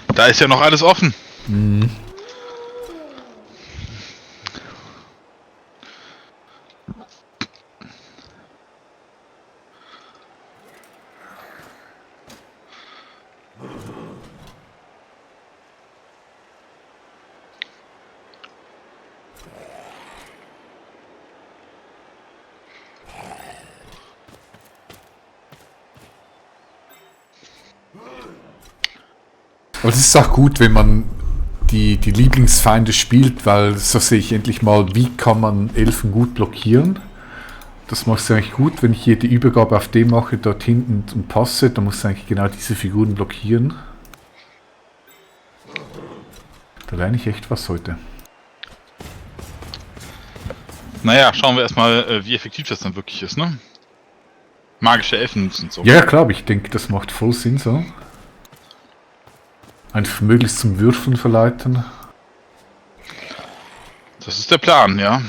Da ist ja noch alles offen. Mhm. Aber es ist auch gut, wenn man die Lieblingsfeinde spielt, weil so sehe ich endlich mal, wie kann man Elfen gut blockieren. Das machst du eigentlich gut, wenn ich hier die Übergabe auf den mache, dort hinten und passe, dann musst du eigentlich genau diese Figuren blockieren. Da lerne ich echt was heute. Naja, schauen wir erstmal, wie effektiv das dann wirklich ist, ne? Magische Elfen und so. Ja, klar, aber ich denke, das macht voll Sinn so. Einfach möglichst zum Würfeln verleiten. Das ist der Plan, ja.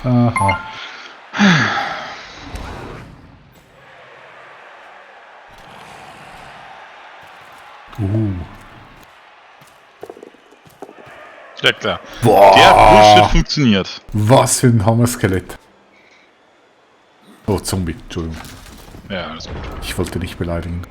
Aha. Ja klar. Boah. Der Bullshit funktioniert. Was für ein Hammer-Skelett. Oh, Zombie, Entschuldigung. Ja, alles gut. Ich wollte nicht beleidigen.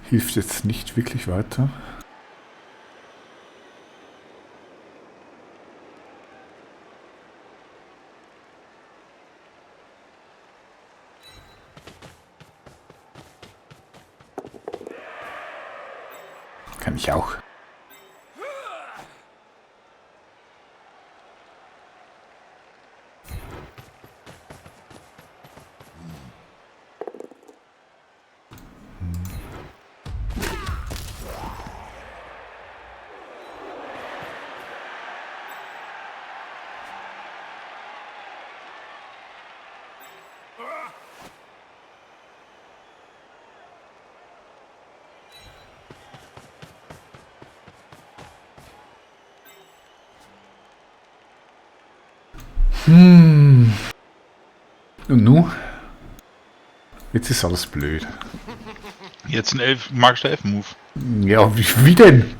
Hilft jetzt nicht wirklich weiter. Kann ich auch. Und nu? Jetzt ist alles blöd. Jetzt ein magischer Elfen-Move. Ja, wie denn?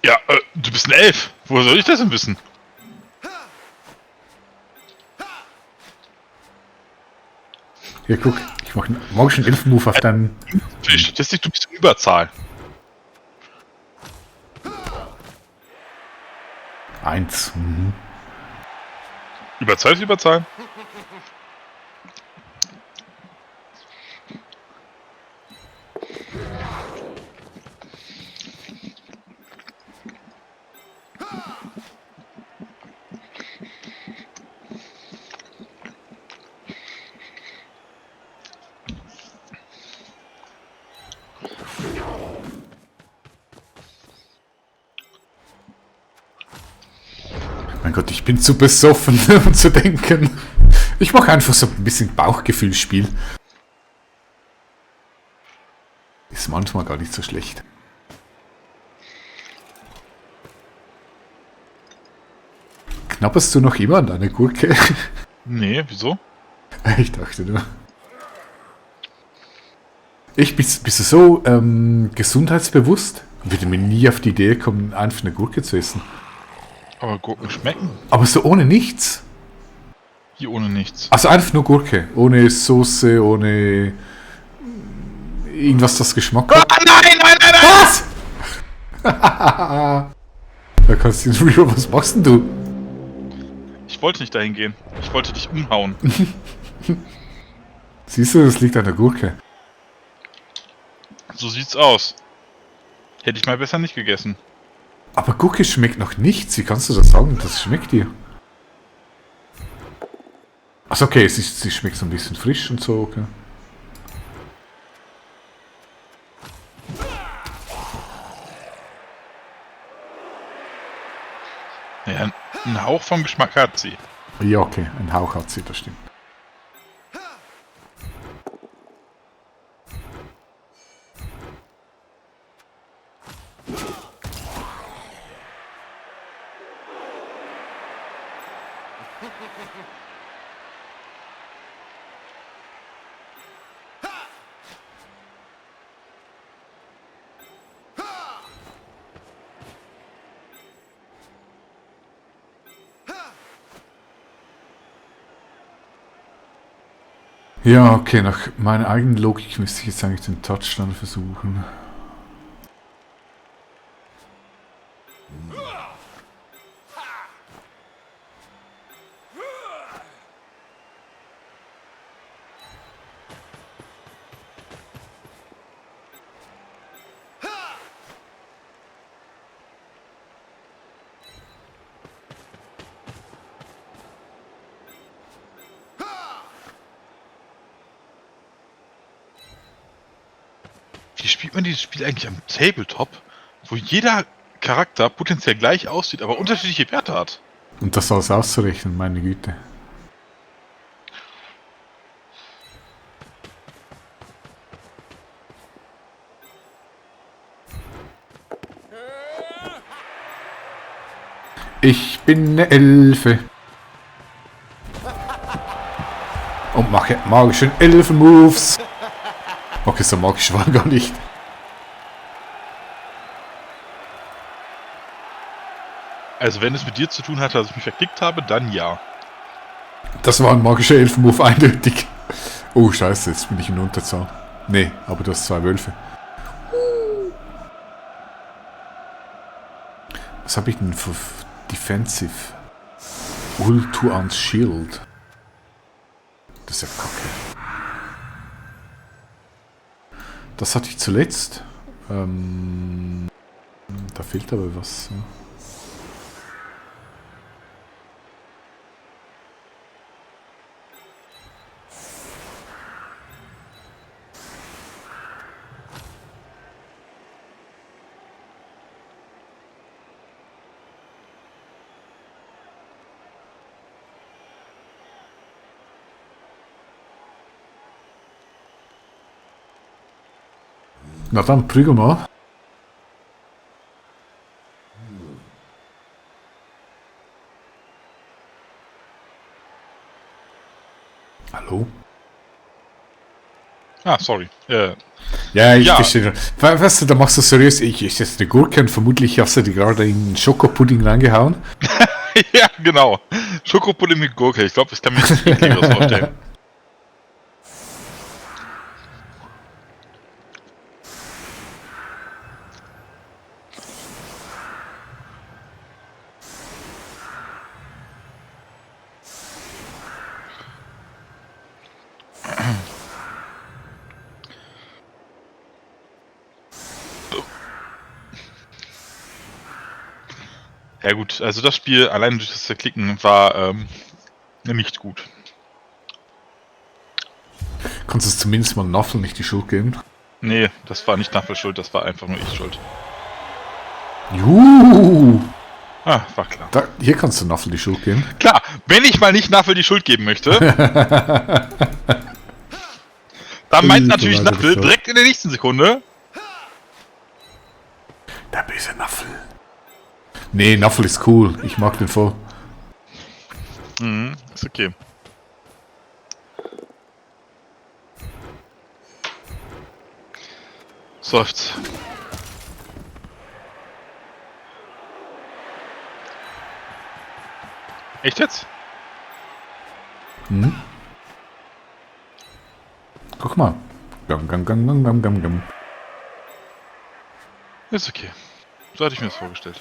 Ja, du bist ein Elf. Woher soll ich das denn wissen? Ja, guck, ich mache einen magischen Elfen-Move auf deinen... Für die Statistik, du bist in Überzahl. 1. Überzahl ist Überzahl. Mein Gott, ich bin zu besoffen, um zu denken. Ich mache einfach so ein bisschen Bauchgefühlsspiel. Ist manchmal gar nicht so schlecht. Knabberst du noch immer an deine Gurke? Nee, wieso? Ich dachte nur. Bist du so gesundheitsbewusst? Würde mir nie auf die Idee kommen, einfach eine Gurke zu essen. Aber Gurken schmecken. Aber so ohne nichts. Hier ohne nichts. Also einfach nur Gurke. Ohne Soße, ohne irgendwas, das Geschmack hat. Nein! Was? Da kannst du den Real, was machst denn du? Ich wollte nicht dahin gehen. Ich wollte dich umhauen. Siehst du, das liegt an der Gurke. So sieht's aus. Hätte ich mal besser nicht gegessen. Aber Gurke schmeckt noch nichts. Wie kannst du das sagen? Das schmeckt dir. Achso, okay, sie schmeckt so ein bisschen frisch und so, okay. Ja, einen Hauch vom Geschmack hat sie. Ja, okay, ein Hauch hat sie, das stimmt. Ja, okay, nach meiner eigenen Logik müsste ich jetzt eigentlich den Touchdown versuchen. Wie spielt man dieses Spiel eigentlich am Tabletop, wo jeder Charakter potenziell gleich aussieht, aber unterschiedliche Werte hat? Und das alles auszurechnen, meine Güte. Ich bin eine Elfe. Und mache magischen Elfen-Moves. Okay, so magisch war gar nicht. Also wenn es mit dir zu tun hatte, dass ich mich verklickt habe, dann ja. Das war ein magischer Elfen-Move, eindeutig. Oh, scheiße, jetzt bin ich in Unterzahl. Nee, aber du hast 2 Wölfe. Was habe ich denn für Defensive? Ultuans Shield. Das ist ja kacke. Das hatte ich zuletzt. Da fehlt aber was. Na dann, prügel mal. Ah, sorry. Ja, ich Ja. verstehe. Weißt du, da machst du seriös, ich esse jetzt eine Gurke und vermutlich hast du die gerade in den Schokopudding reingehauen. Ja, genau. Schokopudding mit Gurke. Ich glaube, ich kann mir nichts Ekligeres vorstellen. Ja gut, also das Spiel allein durch das Klicken war nicht gut. Kannst du es zumindest mal Naffel nicht die Schuld geben? Nee, das war nicht Naffel schuld, das war einfach nur ich schuld. Juhu! Ah, war klar. Hier kannst du Naffel die Schuld geben. Klar, wenn ich mal nicht Naffel die Schuld geben möchte, dann meint natürlich Leider Naffel so. direkt in der nächsten Sekunde. Der böse Naffel. Nee, Naffel ist cool. Ich mag den voll. Mhm, ist okay. Seufzt. Echt jetzt? Guck mal. Gam, gam, gam, gam, gam, gam, gam. Ist okay. So hatte ich mir das vorgestellt.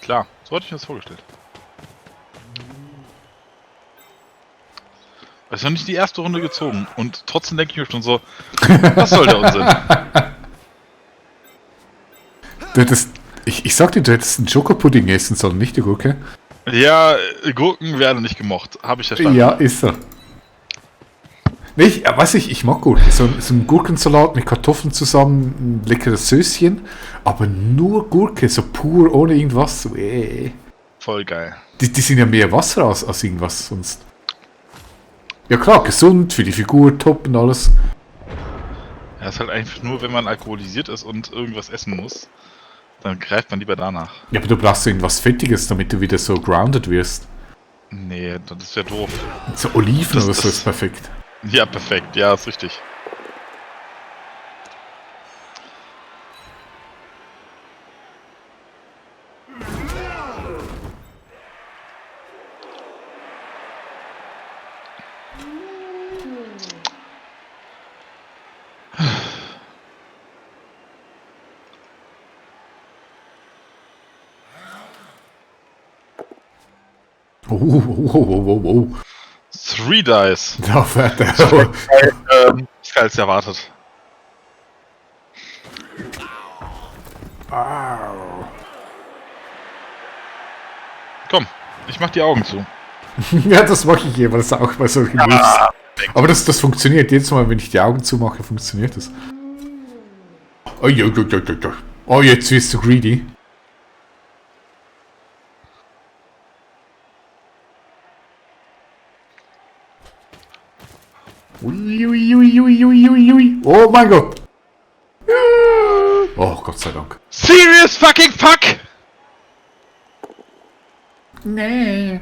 Klar, so hatte ich mir das vorgestellt. Es ist noch nicht die erste Runde gezogen und trotzdem denke ich mir schon so, was soll der Unsinn? Du hättest, ich sag dir, du hättest einen Schokopudding essen sollen, nicht die Gurke. Ja, Gurken werden nicht gemocht, habe ich verstanden. Ja, ist er. Nee, weiß ich mag Gurken. So ein Gurkensalat mit Kartoffeln zusammen, ein leckeres Söschen, aber nur Gurke, so pur, ohne irgendwas. So, Voll geil. Die sind ja mehr Wasser als irgendwas sonst. Ja klar, gesund, für die Figur, top und alles. Ja, ist halt einfach nur, wenn man alkoholisiert ist und irgendwas essen muss, dann greift man lieber danach. Ja, aber du brauchst irgendwas Fettiges, damit du wieder so grounded wirst. Nee, das wäre doof. So Oliven Das- oder so das- ist perfekt. Ja, perfekt, ja, ist richtig. Oh. 3 Dice. Da fährt der. Ist als erwartet. Komm, ich mach die Augen zu. Ja, das mache ich jeweils auch bei solchen Moves. Aber das funktioniert. Jedes Mal, wenn ich die Augen zumache, funktioniert das. Oh, jetzt wirst du greedy. Ui. Oh mein Gott. Oh, Gott sei Dank. Serious fucking fuck! Nee.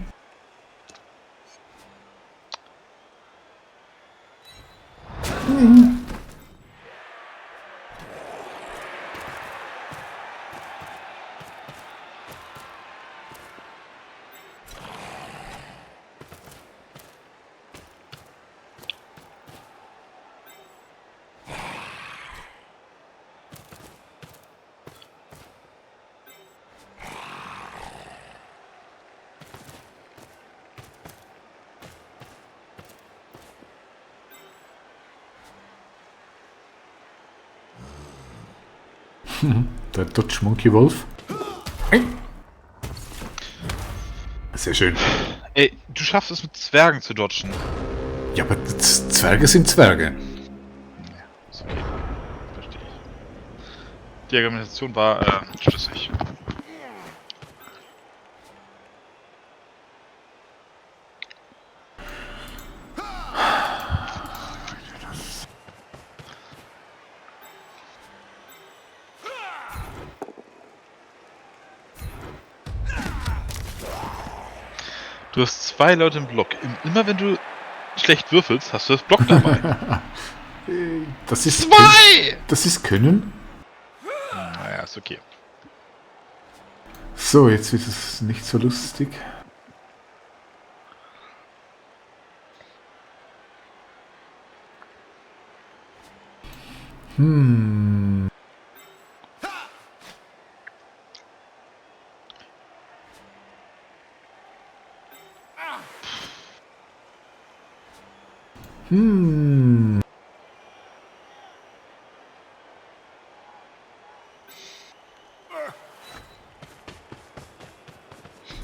Der Dutch Monkey Wolf. Hey. Sehr schön. Ey, du schaffst es mit Zwergen zu dodgen. Ja, aber Zwerge sind Zwerge. Ist okay. Verstehe ich. Die Argumentation war schlüssig. Du hast 2 Leute im Block. Immer wenn du schlecht würfelst, hast du das Block dabei. Das ist 2! Das ist Können. Naja, ist okay. So, jetzt wird es nicht so lustig.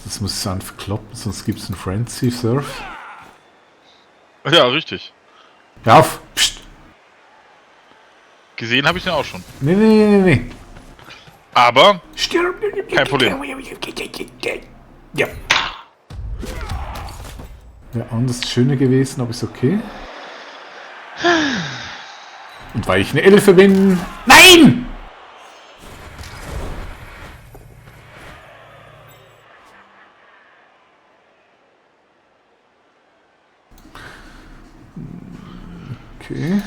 Das muss es einfach kloppen, sonst gibt es einen Frenzy Surf. Ja, richtig. Ja, auf! Psst. Gesehen habe ich den auch schon. Nee. Aber Stirb! kein Problem. Ja. Wäre anders schöner gewesen, aber ist okay. Und weil ich eine Elfe bin... Nein! Okay.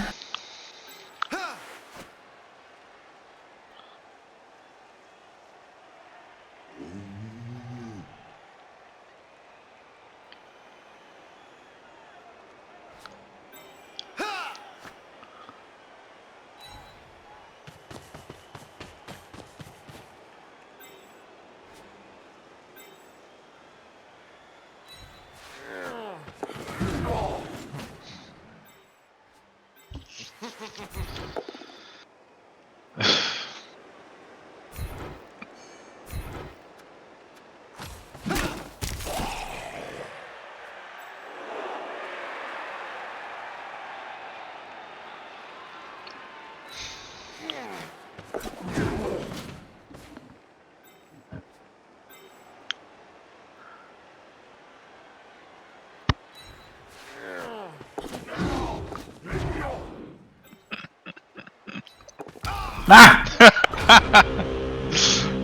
Na!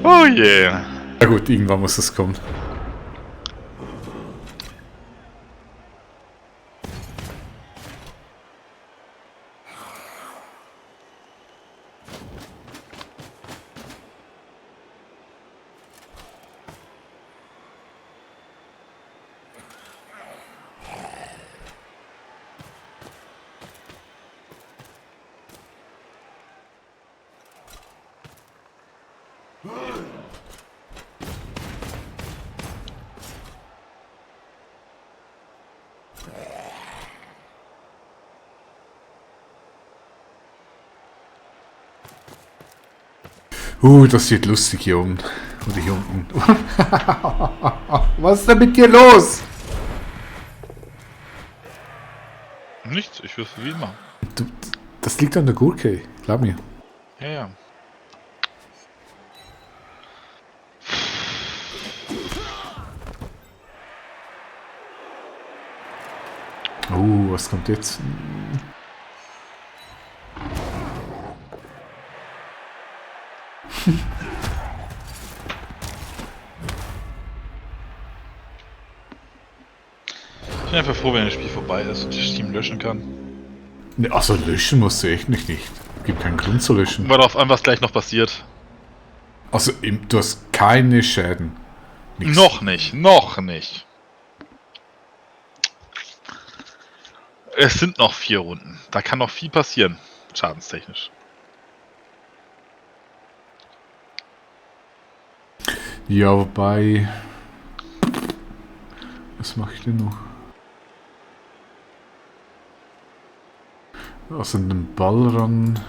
Oh yeah. Na gut, irgendwann muss das kommen. Das wird lustig hier oben. Oder hier unten. Was ist denn mit dir los? Nichts, ich würfel wie immer. Du, das liegt an der Gurke, glaub mir. Ja, ja. Was kommt jetzt? Ich bin einfach froh, wenn das Spiel vorbei ist und ich Steam löschen kann. Ne, also löschen musst du echt nicht. Gibt keinen Grund zu löschen. Weil auf einmal was gleich noch passiert. Also du hast keine Schäden. Nix. Noch nicht. Es sind noch 4 Runden. Da kann noch viel passieren, schadenstechnisch. Ja, wobei... Was mache ich denn noch? Also an den Ball ran...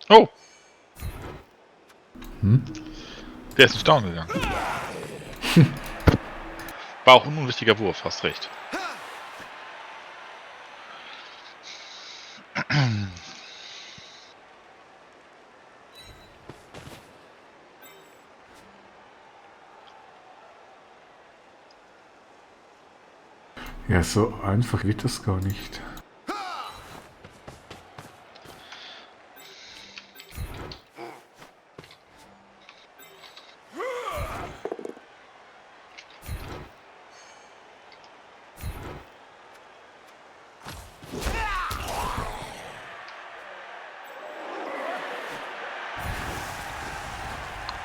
Oh! Der ist nicht down gegangen. War auch ein unwichtiger Wurf, hast recht. Ja, so einfach geht das gar nicht.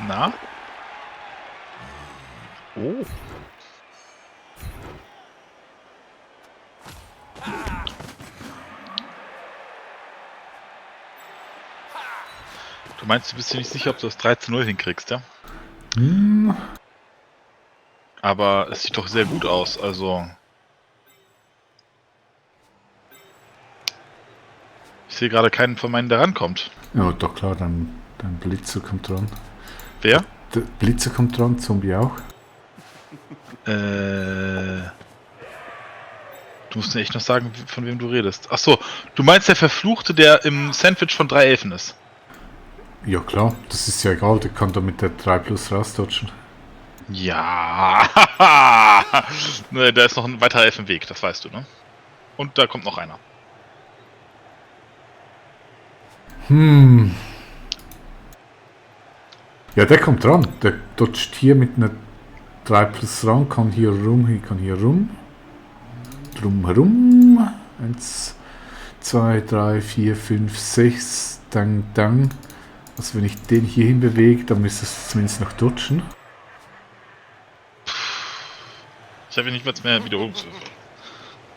Na? Oh. Du meinst, du bist dir nicht sicher, ob du das 3:0 hinkriegst, ja? Aber es sieht doch sehr gut aus, also... Ich sehe gerade keinen von meinen, der rankommt. Ja, doch klar, dann Blitzer kommt dran. Wer? Der Blitzer kommt dran, Zombie auch. Du musst mir echt noch sagen, von wem du redest. Achso, du meinst der Verfluchte, der im Sandwich von 3 Elfen ist? Ja klar, das ist ja egal, der kann da mit der 3 plus rausdodgen. Ja, ne, da ist noch ein weiterer Elfenweg, das weißt du, ne? Und da kommt noch einer. Ja, der kommt dran. Der dodgt hier mit einer 3 plus ran, kann hier rum. Drumherum. 1, 2, 3, 4, 5, 6. Dang. Also wenn ich den hier hinbewege, dann müsste es zumindest noch dodgen. Ich habe ja nicht mehr Wiederholungswürfe.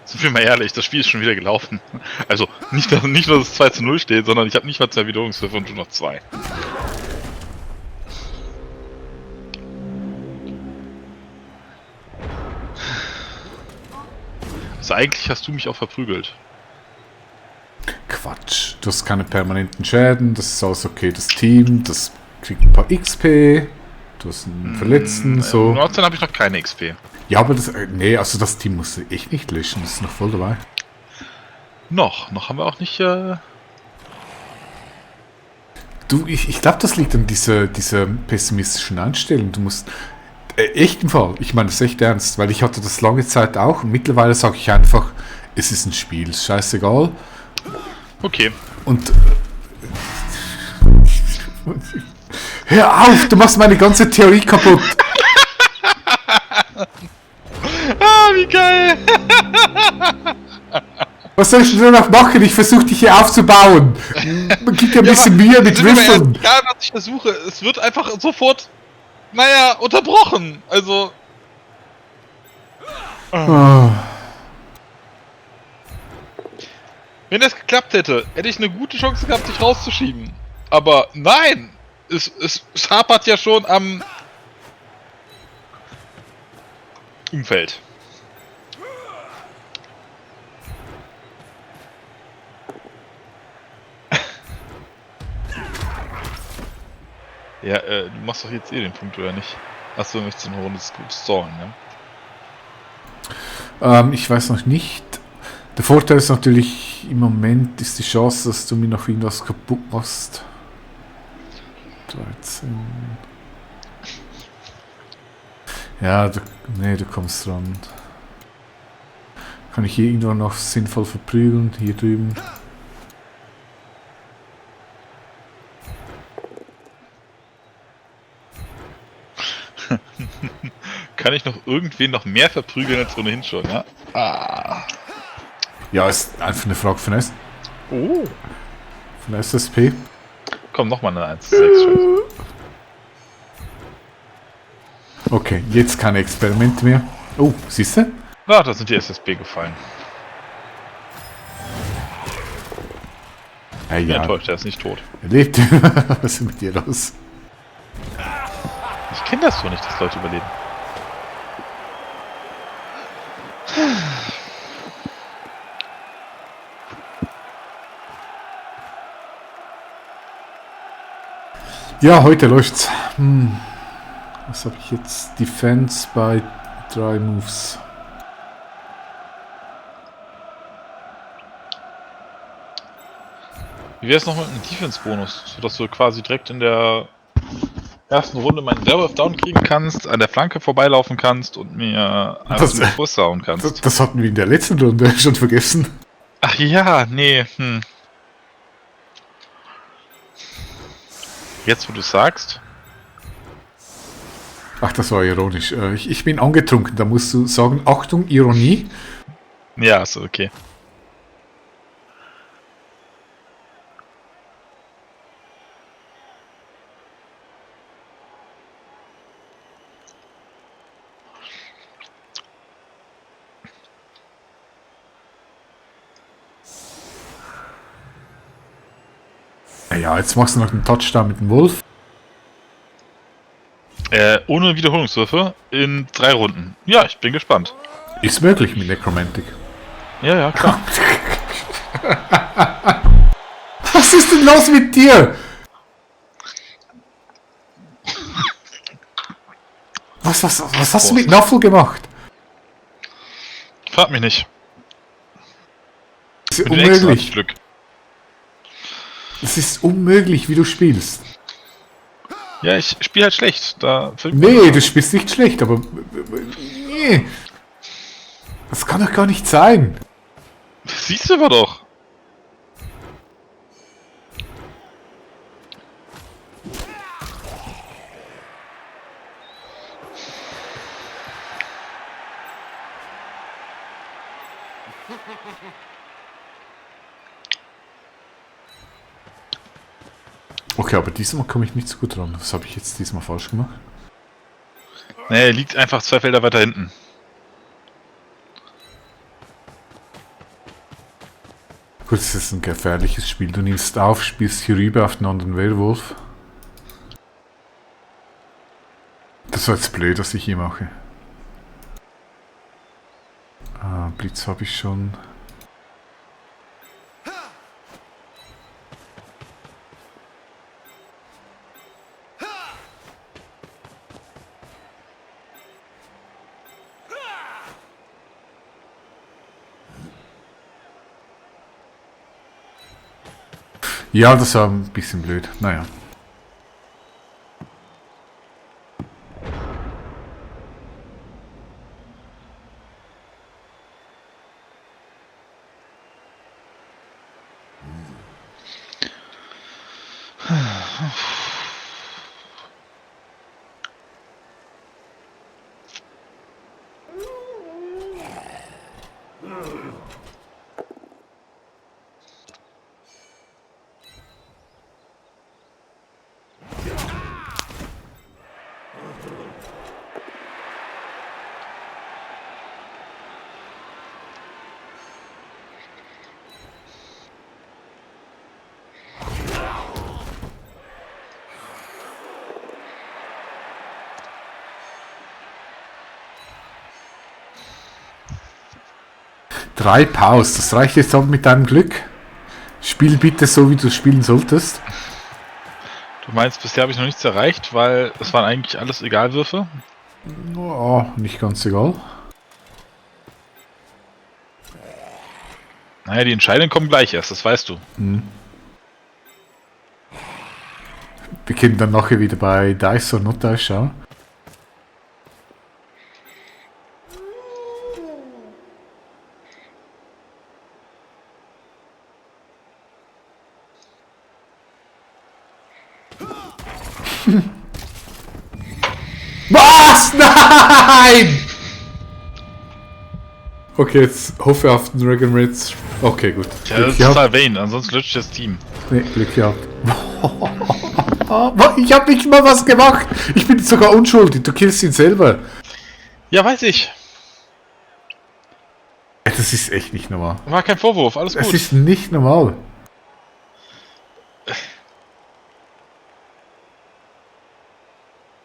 Sind wir mal ehrlich, das Spiel ist schon wieder gelaufen. Also, nicht, dass es 2:0 steht, sondern ich habe nicht mal 2 Wiederholungswürfe und du noch 2. Also eigentlich hast du mich auch verprügelt. Quatsch. Du hast keine permanenten Schäden, das ist alles okay. Das Team, das kriegt ein paar XP. Du hast einen Verletzten, so. Im Nordseite habe ich noch keine XP. Ja, aber das. Nee, also das Team muss ich nicht löschen, das ist noch voll dabei. Noch haben wir auch nicht. Du, ich glaube, das liegt an dieser pessimistischen Einstellung. Du musst. Echt im Fall, ich meine das echt ernst, weil ich hatte das lange Zeit auch und mittlerweile sage ich einfach, es ist ein Spiel, ist scheißegal. Okay. Und. Hör auf, du machst meine ganze Theorie kaputt. Ah, wie geil! Was soll ich denn nur noch machen? Ich versuche dich hier aufzubauen. Man gibt ja ein bisschen Mühe mit Würfeln. Egal, was ich versuche, es wird einfach sofort, unterbrochen. Also. Oh. Wenn das geklappt hätte, hätte ich eine gute Chance gehabt, dich rauszuschieben. Aber nein! Es hapert ja schon am Umfeld. Ja, du machst doch jetzt den Punkt, oder nicht? Achso, du möchtest eine Runde stallen, ne? Ich weiß noch nicht. Der Vorteil ist natürlich, im Moment ist die Chance, dass du mir noch irgendwas kaputt machst. 13. Ja, du kommst dran. Kann ich hier irgendwo noch sinnvoll verprügeln? Hier drüben. Kann ich noch irgendwen noch mehr verprügeln als ohnehin schon, ja? Ah. Ja, ist einfach eine Frage von Oh. Von SSP. Komm, nochmal eine 1-6. Okay, jetzt keine Experimente mehr. Oh, siehst du? Ah, da sind die SSB gefallen. Ja. Enttäuscht, er ist nicht tot. Er lebt. Was ist mit dir los? Ich kenne das so nicht, dass Leute überleben. Ja, heute läuft's. Was habe ich jetzt? Defense bei 3 Moves. Wie wäre es noch mit einem Defense-Bonus, sodass du quasi direkt in der ersten Runde meinen Werewolf down kriegen kannst, an der Flanke vorbeilaufen kannst und mir einfach zum Brust hauen kannst. Das hatten wir in der letzten Runde schon vergessen. Ach ja, nee, Jetzt, wo du sagst. Ach, das war ironisch. Ich bin angetrunken, da musst du sagen, Achtung, Ironie. Ja, ist okay. Ja, jetzt machst du noch einen Touchdown mit dem Wolf. Ohne Wiederholungswürfe in 3 Runden. Ja, ich bin gespannt. Ist möglich mit Necromantic. Ja, klar. Was ist denn los mit dir? Was hast du mit Naffel gemacht? Frag mich nicht. Das ist Mit den Echsen hatte ich unmöglich. Glück. Das ist unmöglich, wie du spielst. Ja, ich spiele halt schlecht. Nee, du spielst nicht schlecht, aber... Nee. Das kann doch gar nicht sein. Siehst du aber doch. Okay, aber diesmal komme ich nicht so gut ran. Was habe ich jetzt diesmal falsch gemacht? Nee, er liegt einfach 2 Felder weiter hinten. Gut, es ist ein gefährliches Spiel. Du nimmst auf, spielst hier rüber auf den anderen Werwolf. Das war jetzt blöd, was ich hier mache. Ah, Blitz habe ich schon. Ja, das war ein bisschen blöd. Naja. Drei Paus, das reicht jetzt auch mit deinem Glück. Spiel bitte so, wie du spielen solltest. Du meinst, bisher habe ich noch nichts erreicht, weil es waren eigentlich alles Egalwürfe? Oh, nicht ganz egal. Naja, die Entscheidungen kommen gleich erst, das weißt du. Wir können dann nachher wieder bei Dice or Not Dice schauen. Was? Nein! Okay, jetzt hoffe auf den Dragon Raids. Okay, gut. Ja, das ist total Vayne, ansonsten löscht das Team. Nee, Glück gehabt. Ich habe nicht mal was gemacht. Ich bin sogar unschuldig. Du killst ihn selber. Ja, weiß ich. Das ist echt nicht normal. War kein Vorwurf, alles Es gut. ist nicht normal.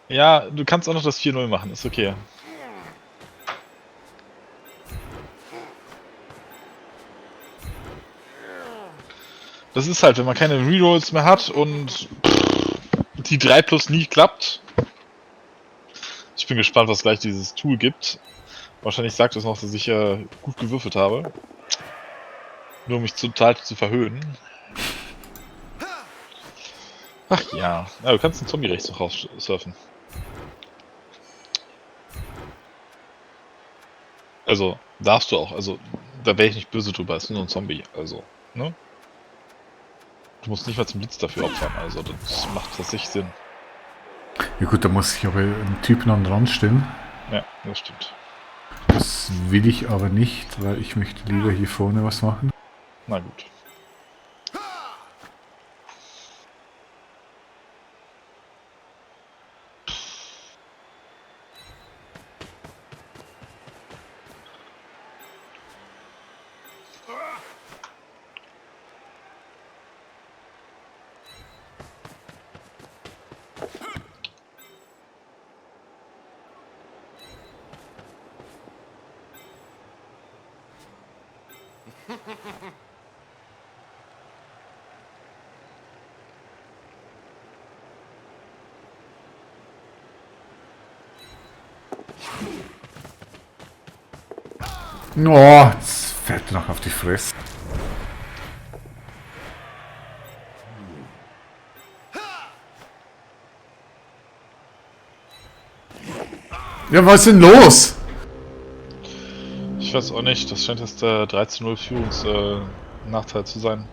Ja, du kannst auch noch das 4-0 machen, ist okay. Das ist halt, wenn man keine Rerolls mehr hat und die 3 plus nie klappt. Ich bin gespannt, was gleich dieses Tool gibt. Wahrscheinlich sagt es noch, dass ich gut gewürfelt habe. Nur um mich total zu verhöhnen. Ach ja. Ja, du kannst den Zombie rechts noch raussurfen. Also, darfst du auch. Also, da wäre ich nicht böse drüber. Es ist nur ein Zombie. Also, ne? Du musst nicht mal zum Blitz dafür opfern. Also, das macht tatsächlich Sinn. Ja gut, da muss ich aber einen Typen an den Rand stellen. Ja, das stimmt. Das will ich aber nicht, weil ich möchte lieber hier vorne was machen. Na gut. Oh, jetzt fällt er noch auf die Fresse. Ja, was ist denn los? Ich weiß auch nicht, das scheint jetzt der 13-0 Führungsnachteil zu sein.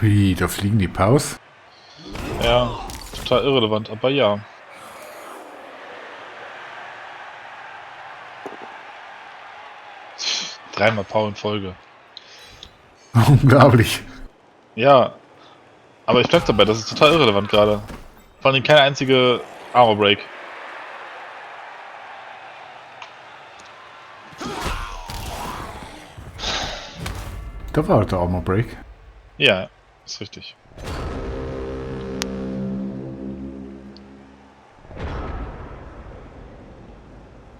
Hui, da fliegen die Paus. Ja, total irrelevant, aber ja. Dreimal Pau in Folge. Unglaublich. Ja, aber ich bleib dabei, das ist total irrelevant gerade. Vor allem keine einzige Armor Break. Da war der Armor Break. Ja, ist richtig.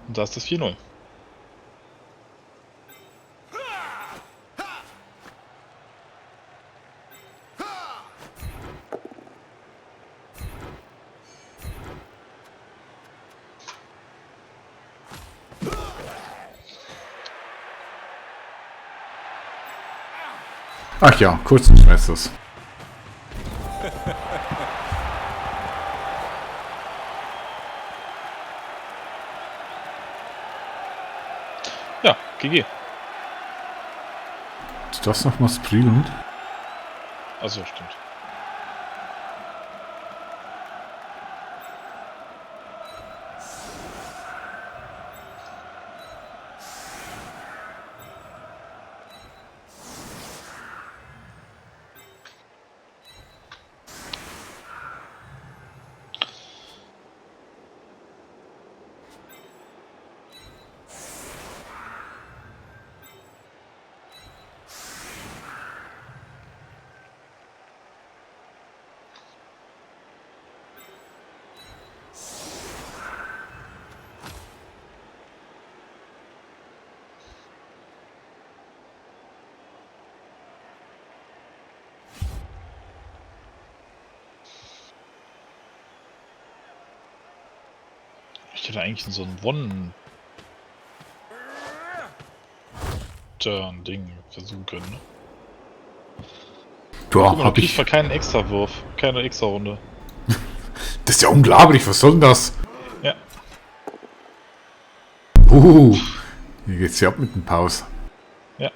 Und da ist das 4-0. Ach ja, kurzen Schmerzlos. Ja, GG. Ist das nochmal Sprint? Also stimmt. Ich hätte eigentlich so ein One-Turn-Ding versuchen können, ne? Da Guck mal, hab du kriegst ich. mal keinen Extra-Wurf, keine Extra-Runde. Das ist ja unglaublich, was soll denn das? Ja. Hier geht's ja ab mit dem Paus. Ja.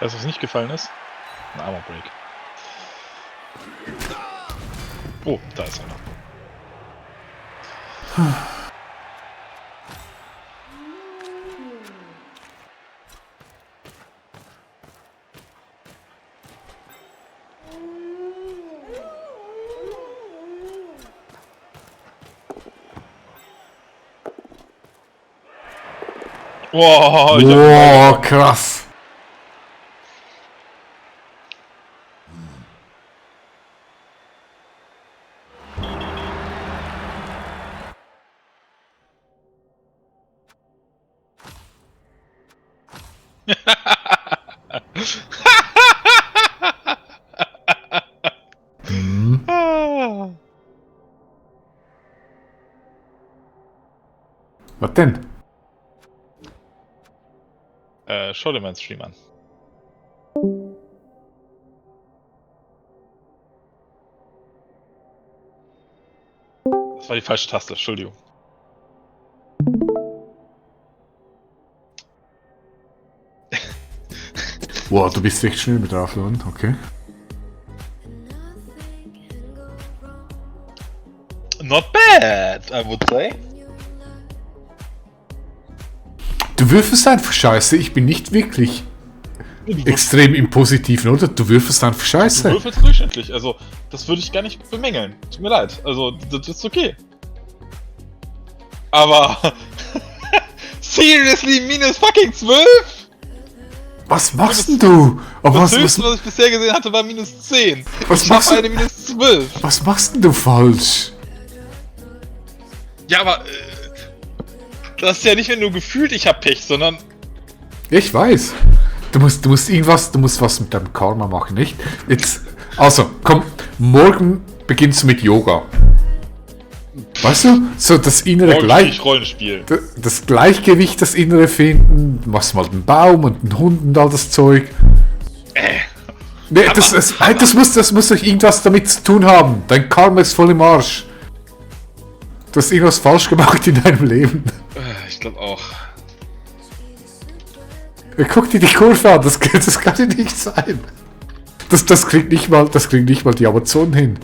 Weißt du, was nicht gefallen ist? Ein Armor Break. Oh, da ist einer. Wow, ich hab Wow, krass. Hm. Ah. Was denn? Schau dir meinen Stream an. war die falsche Taste, Entschuldigung. Wow, du bist echt schnell mit draufladen, okay. Not bad, I would say. Du würfelst einfach scheiße, ich bin nicht wirklich extrem im Positiven, oder? Du würfelst einfach Du scheiße. würfelst durchschnittlich, also das würde ich gar nicht bemängeln. Tut mir leid, also das ist okay. Aber seriously, minus fucking 12? Was machst denn du? Aber Das höchste, was ich bisher gesehen hatte, war minus 10. Was Ich machst hab du? eine minus 12. Was machst denn du falsch? Ja, aber das ist ja nicht nur gefühlt, ich hab Pech, sondern Ich weiß. Du musst was mit deinem Karma machen, nicht? Jetzt, also, komm, morgen beginnst du mit Yoga. Weißt du, so das innere Rollenspiel. das Gleichgewicht, das innere finden, du machst mal den Baum und den Hund und all das Zeug. Nee, das muss doch irgendwas damit zu tun haben. Dein Karma ist voll im Arsch. Du hast irgendwas falsch gemacht in deinem Leben. Ich glaube auch. Guck dir die Kurve an, das kann ja nicht sein. Das kriegt nicht mal die Amazonen hin.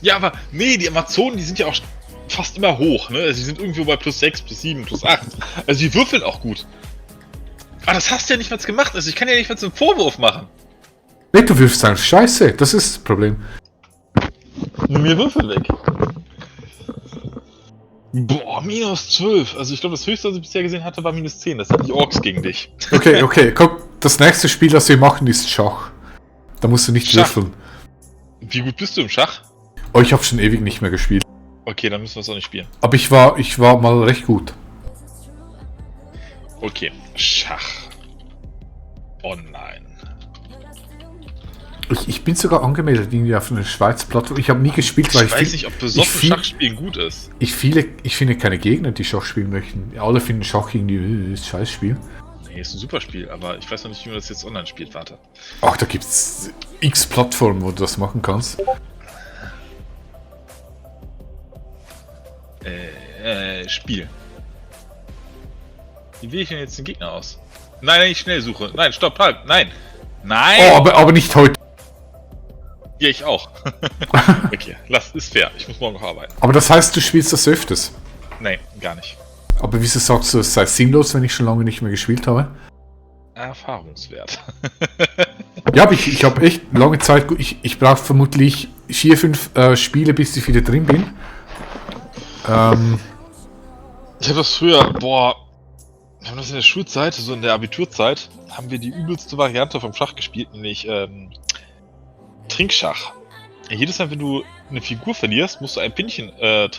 Ja, aber nee, die Amazonen, die sind ja auch fast immer hoch, ne? Also die sind irgendwo bei plus 6, plus 7, plus 8. Also die würfeln auch gut. Aber das hast du ja nicht mal gemacht, also ich kann ja nicht mal einen Vorwurf machen. Nee, du wirfst einfach Scheiße, das ist das Problem. Nimm mir Würfel weg. Boah, minus 12. Also ich glaube, das höchste, was ich bisher gesehen hatte, war minus 10. Das sind die Orks gegen dich. Okay, guck, das nächste Spiel, das wir machen, ist Schach. Da musst du nicht Schach. würfeln. Wie gut bist du im Schach? Oh, ich habe schon ewig nicht mehr gespielt. Okay, dann müssen wir es auch nicht spielen. Aber ich war mal recht gut. Okay, Schach. Online. Ich bin sogar angemeldet irgendwie auf einer Schweizer Plattform. Ich habe nie gespielt, weil Ich weiß nicht, ob besoffen Schachspielen gut ist. Ich finde keine Gegner, die Schach spielen möchten. Alle finden Schach irgendwie ist ein Scheißspiel. Nee, ist ein super Spiel, aber ich weiß noch nicht, wie man das jetzt online spielt. Warte. Ach, da gibt's x Plattformen, wo du das machen kannst. Spiel. Wie wähle ich denn jetzt den Gegner aus? Nein, ich schnell suche. Nein, stopp, halt. Nein. Nein. Oh, aber nicht heute. Ja, ich auch. Okay, ist fair. Ich muss morgen noch arbeiten. Aber das heißt, du spielst das öfters. Nee, gar nicht. Aber wieso sagst du, es sei sinnlos, wenn ich schon lange nicht mehr gespielt habe? Erfahrungswert. Ja, aber ich habe echt lange Zeit. Ich brauche vermutlich 4, 5 Spiele, bis ich wieder drin bin. Ich habe das früher, wir haben das in der Schulzeit, so in der Abiturzeit, haben wir die übelste Variante vom Schach gespielt, nämlich Trinkschach. Jedes Mal, wenn du eine Figur verlierst, musst du ein Pinchen